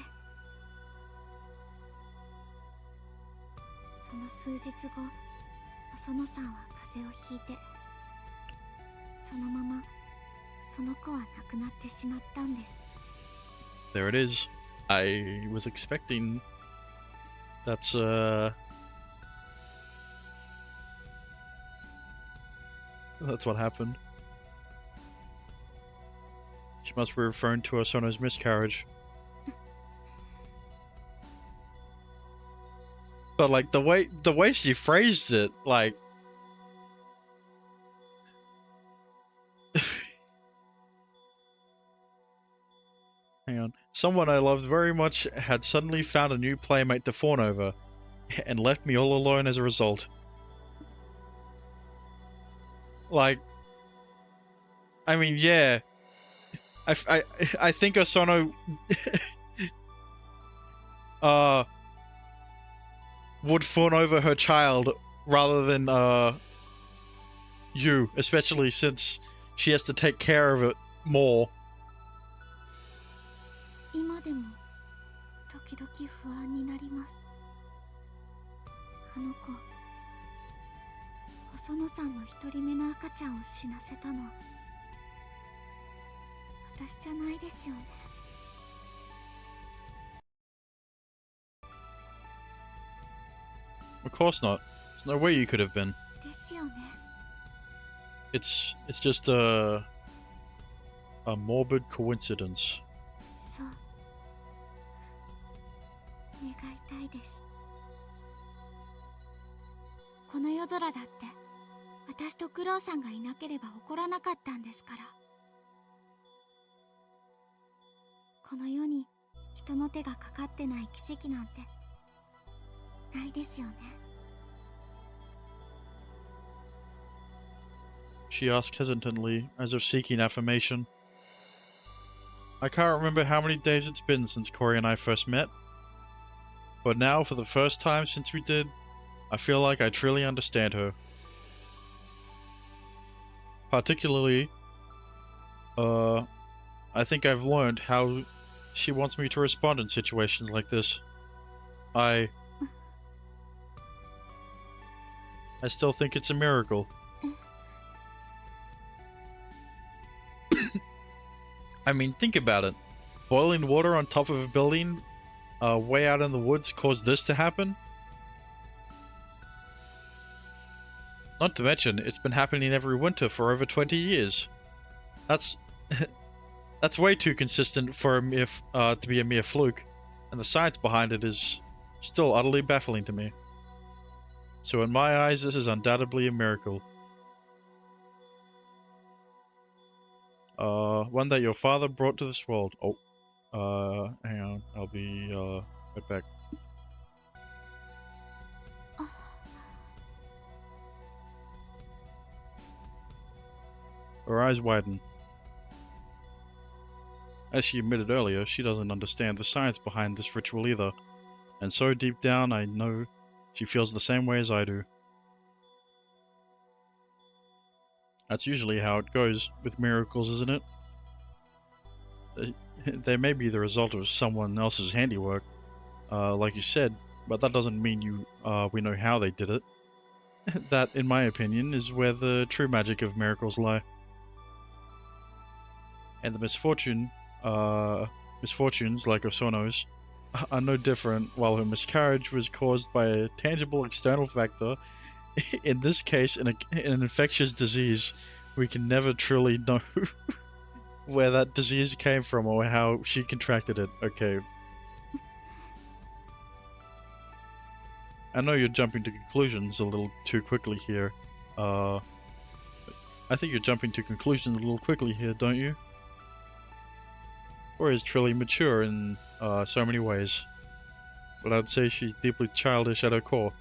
その数日後、細野さんは風邪をひいて、そのままその子は亡くなってしまったんです。 There it is. I was expecting. That's what happened. She must be referring to Osono's miscarriage. But like the way she phrased it, like hang on. Someone I loved very much had suddenly found a new playmate to fawn over, and left me all alone as a result. Like, I mean, yeah. I think Osono would fawn over her child rather than you, especially since she has to take care of it more. 今でも時々不安になります。あの子、細野さんの一人目の赤ちゃんを死なせたのは私じゃないですよね。 Of course not. There's no way you could have been. ですよね。 It's just a morbid coincidence. そう願いたいです。この夜空だって私とクロウさんがいなければ起こらなかったんですから。この世に人の手がかかってない奇跡なんてないですよね。 She asked hesitantly, as if seeking affirmation. I can't remember how many days it's been since Corey and I first met, but now, for the first time since we did, I feel like I truly understand her. Particularly, I think I've learned how she wants me to respond in situations like this. I still think it's a miracle. I mean, think about it. Boiling water on top of a building way out in the woods caused this to happen? Not to mention, it's been happening every winter for over 20 years. That's that's way too consistent for a mere to be a mere fluke, and the science behind it is still utterly baffling to me. So in my eyes, this is undoubtedly a miracle. One that your father brought to this world. Oh, hang on, I'll be right back. あ Her eyes widen. As she admitted earlier, she doesn't understand the science behind this ritual either, and so deep down I know she feels the same way as I do. That's usually how it goes with miracles, isn't it? They may be the result of someone else's handiwork, like you said, but that doesn't mean we know how they did it. That, in my opinion, is where the true magic of miracles lie. And the misfortunes like Osono's are no different, while her miscarriage was caused by a tangible external factor. In this case, an infectious disease. We can never truly know where that disease came from or how she contracted it. Okay. I know you're jumping to conclusions a little too quickly here. I think you're jumping to conclusions a little quickly here, don't you? Or is truly mature in so many ways. But I'd say she's deeply childish at her core,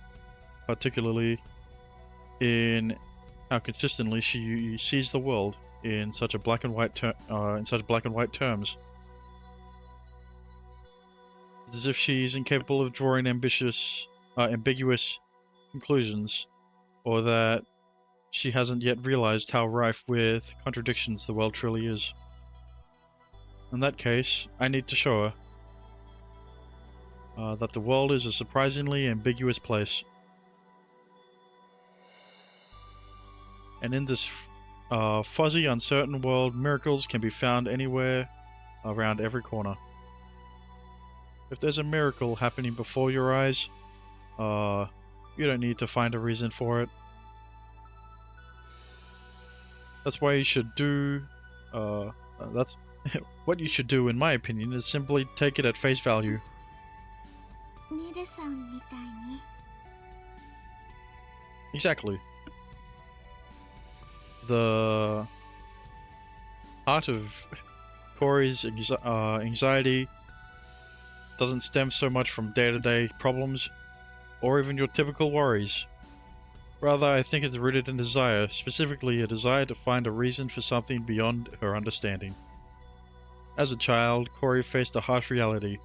particularly in how consistently she sees the world in such black and white terms. It's as if she's incapable of drawing ambiguous conclusions, or that she hasn't yet realized how rife with contradictions the world truly is. In that case, I need to show her that the world is a surprisingly ambiguous place. And in this fuzzy, uncertain world, miracles can be found anywhere, around every corner. If there's a miracle happening before your eyes, you don't need to find a reason for it. That's why you should do, that's what you should do, in my opinion, is simply take it at face value. ミルさんみたいに。 Exactly. The heart of Corey's anxiety doesn't stem so much from day-to-day problems or even your typical worries. Rather, I think it's rooted in desire, specifically a desire to find a reason for something beyond her understanding. As a child, Corey faced a harsh reality.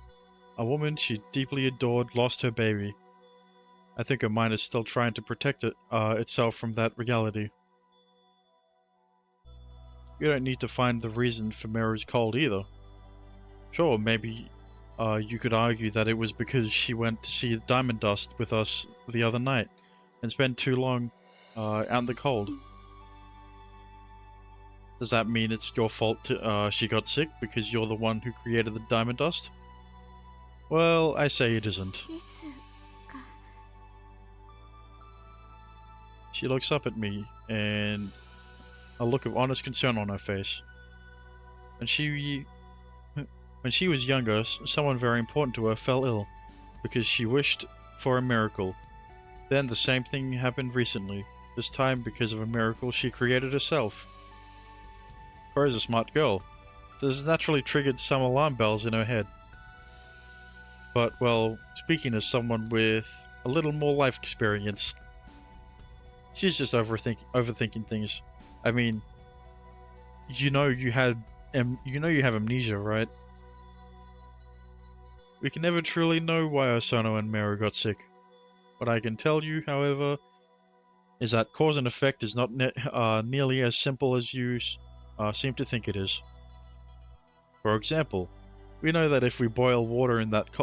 A woman she deeply adored lost her baby. I think her mind is still trying to protect itself from that reality. You don't need to find the reason for Meru's cold either. Sure, maybe you could argue that it was because she went to see Diamond Dust with us the other night and spent too long out in the cold. Does that mean it's your fault she got sick because you're the one who created the Diamond Dust? Well, I say it isn't. ですか。 She looks up at me, and a look of honest concern on her face. When she was younger, someone very important to her fell ill, because she wished for a miracle. Then the same thing happened recently, this time because of a miracle she created herself. Cora's a smart girl. This has naturally triggered some alarm bells in her head. But, well, speaking as someone with a little more life experience, she's just overthinking things. I mean, you know you have amnesia, right? We can never truly know why Osono and Meru got sick. What I can tell you, however, is that cause and effect is not nearly as simple as you seem to think it is. For example, we know that if we boil water in that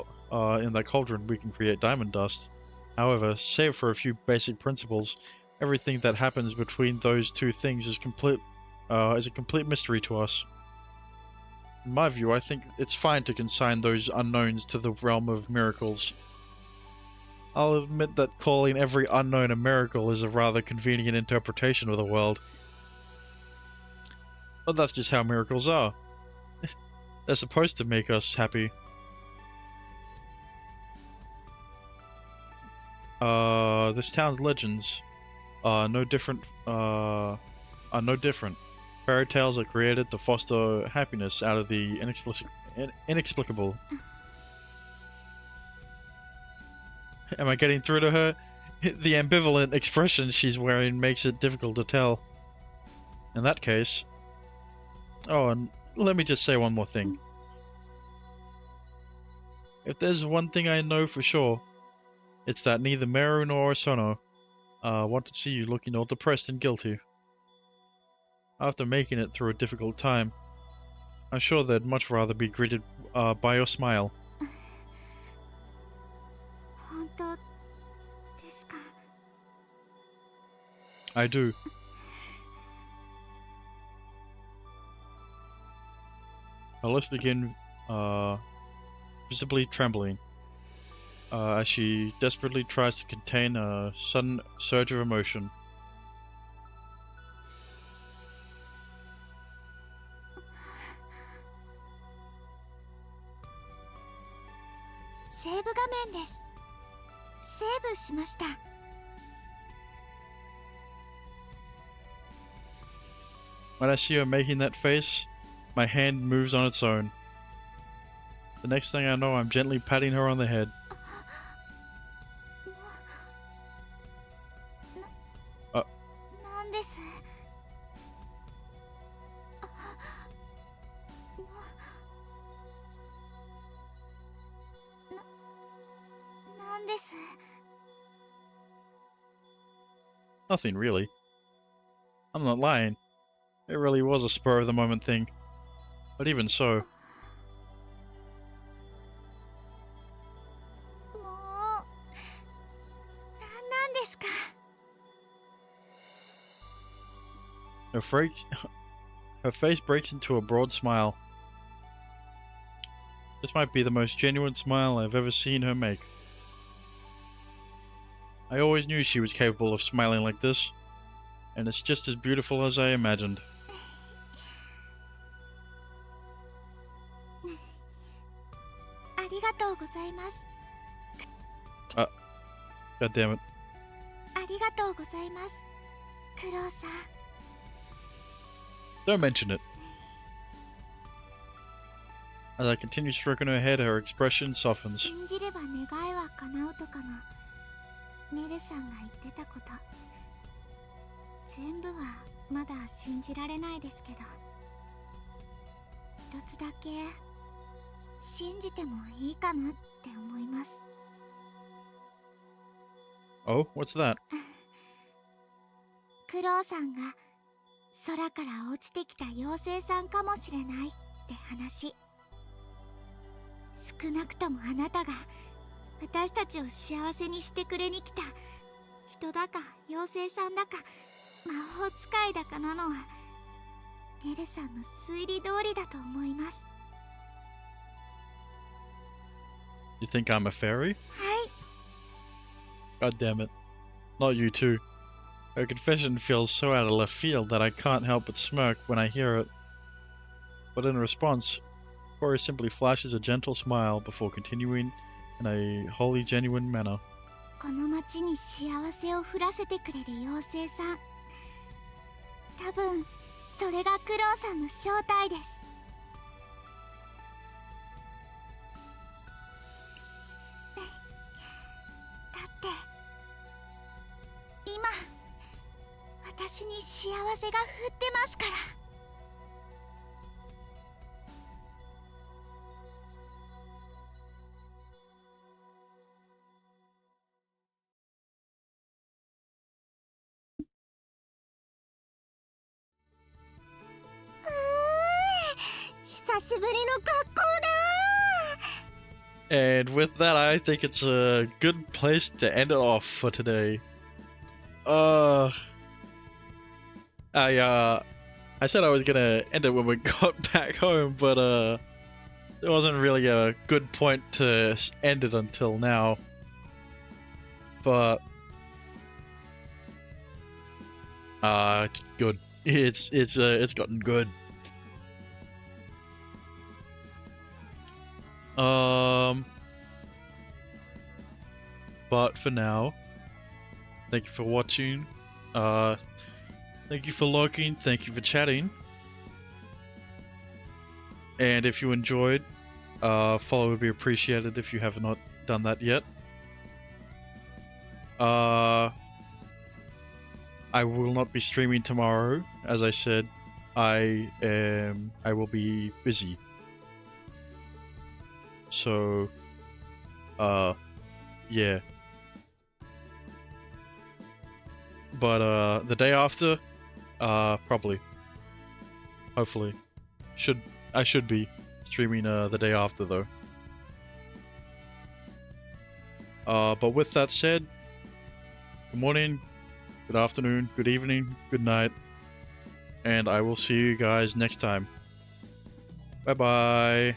cauldron, we can create diamond dust. However, save for a few basic principles, everything that happens between those two things is a complete mystery to us. In my view, I think it's fine to consign those unknowns to the realm of miracles. I'll admit that calling every unknown a miracle is a rather convenient interpretation of the world. But that's just how miracles are. They're supposed to make us happy. This town's legends are no different. Fairy tales are created to foster happiness out of the inexplicable. Am I getting through to her? The ambivalent expression she's wearing makes it difficult to tell. In that case, Oh, and let me just say one more thing. If there's one thing I know for sure, it's that neither Meru nor Osono want to see you looking all depressed and guilty. After making it through a difficult time, I'm sure they'd much rather be greeted by your smile. 本当ですか？ I do. Her lips begin visibly trembling as she desperately tries to contain a sudden surge of emotion. セーブ画面です。セーブしました。 When I see her making that face, my hand moves on its own. The next thing I know, I'm gently patting her on the head. なんです。なんです。 Nothing really. I'm not lying. It really was a spur of the moment thing. But even so, もうなんですか？ her face breaks into a broad smile. This might be the most genuine smile I've ever seen her make. I always knew she was capable of smiling like this, and it's just as beautiful as I imagined. ありがとうございます。 God damn it. ありがとうございます。クロウさん。 Don't mention it. As I continue stroking her head, her expression softens. 信じれば願いは叶うとかのネルさんが言ってたこと、全部はまだ信じられないですけど、一つだけ信じてもいいかなって思います。 Oh, what's that? クロウさんが空から落ちてきた妖精さんかもしれないって話。少なくともあなたが私たちを幸せにしてくれに来た人だか妖精さんだか魔法使いだかなのはネルさんの推理通りだと思います。 You think I'm a fairy? はい。 God damn it. Not you too. Her confession feels so out of left field that I can't help but smirk when I hear it. But in response, Cora simply flashes a gentle smile before continuing in a wholly genuine manner. この街に幸せを降らせてくれる妖精さん、多分それがクロウさんの正体です。だって今私に幸せが降ってますから。 久しぶりの学校だ。 And with that, I think it's a good place to end it off for today. I said I was gonna end it when we got back home, but there wasn't really a good point to end it until now. But it's good. It's gotten good. But for now, thank you for watching. Thank you for lurking. Thank you for chatting. And if you enjoyed, follow would be appreciated if you have not done that yet. I will not be streaming tomorrow, as I said. I will be busy. So, yeah. But the day after, probably. Hopefully. I should be streaming the day after though. But with that said, good morning, good afternoon, good evening, good night, and I will see you guys next time. Bye bye.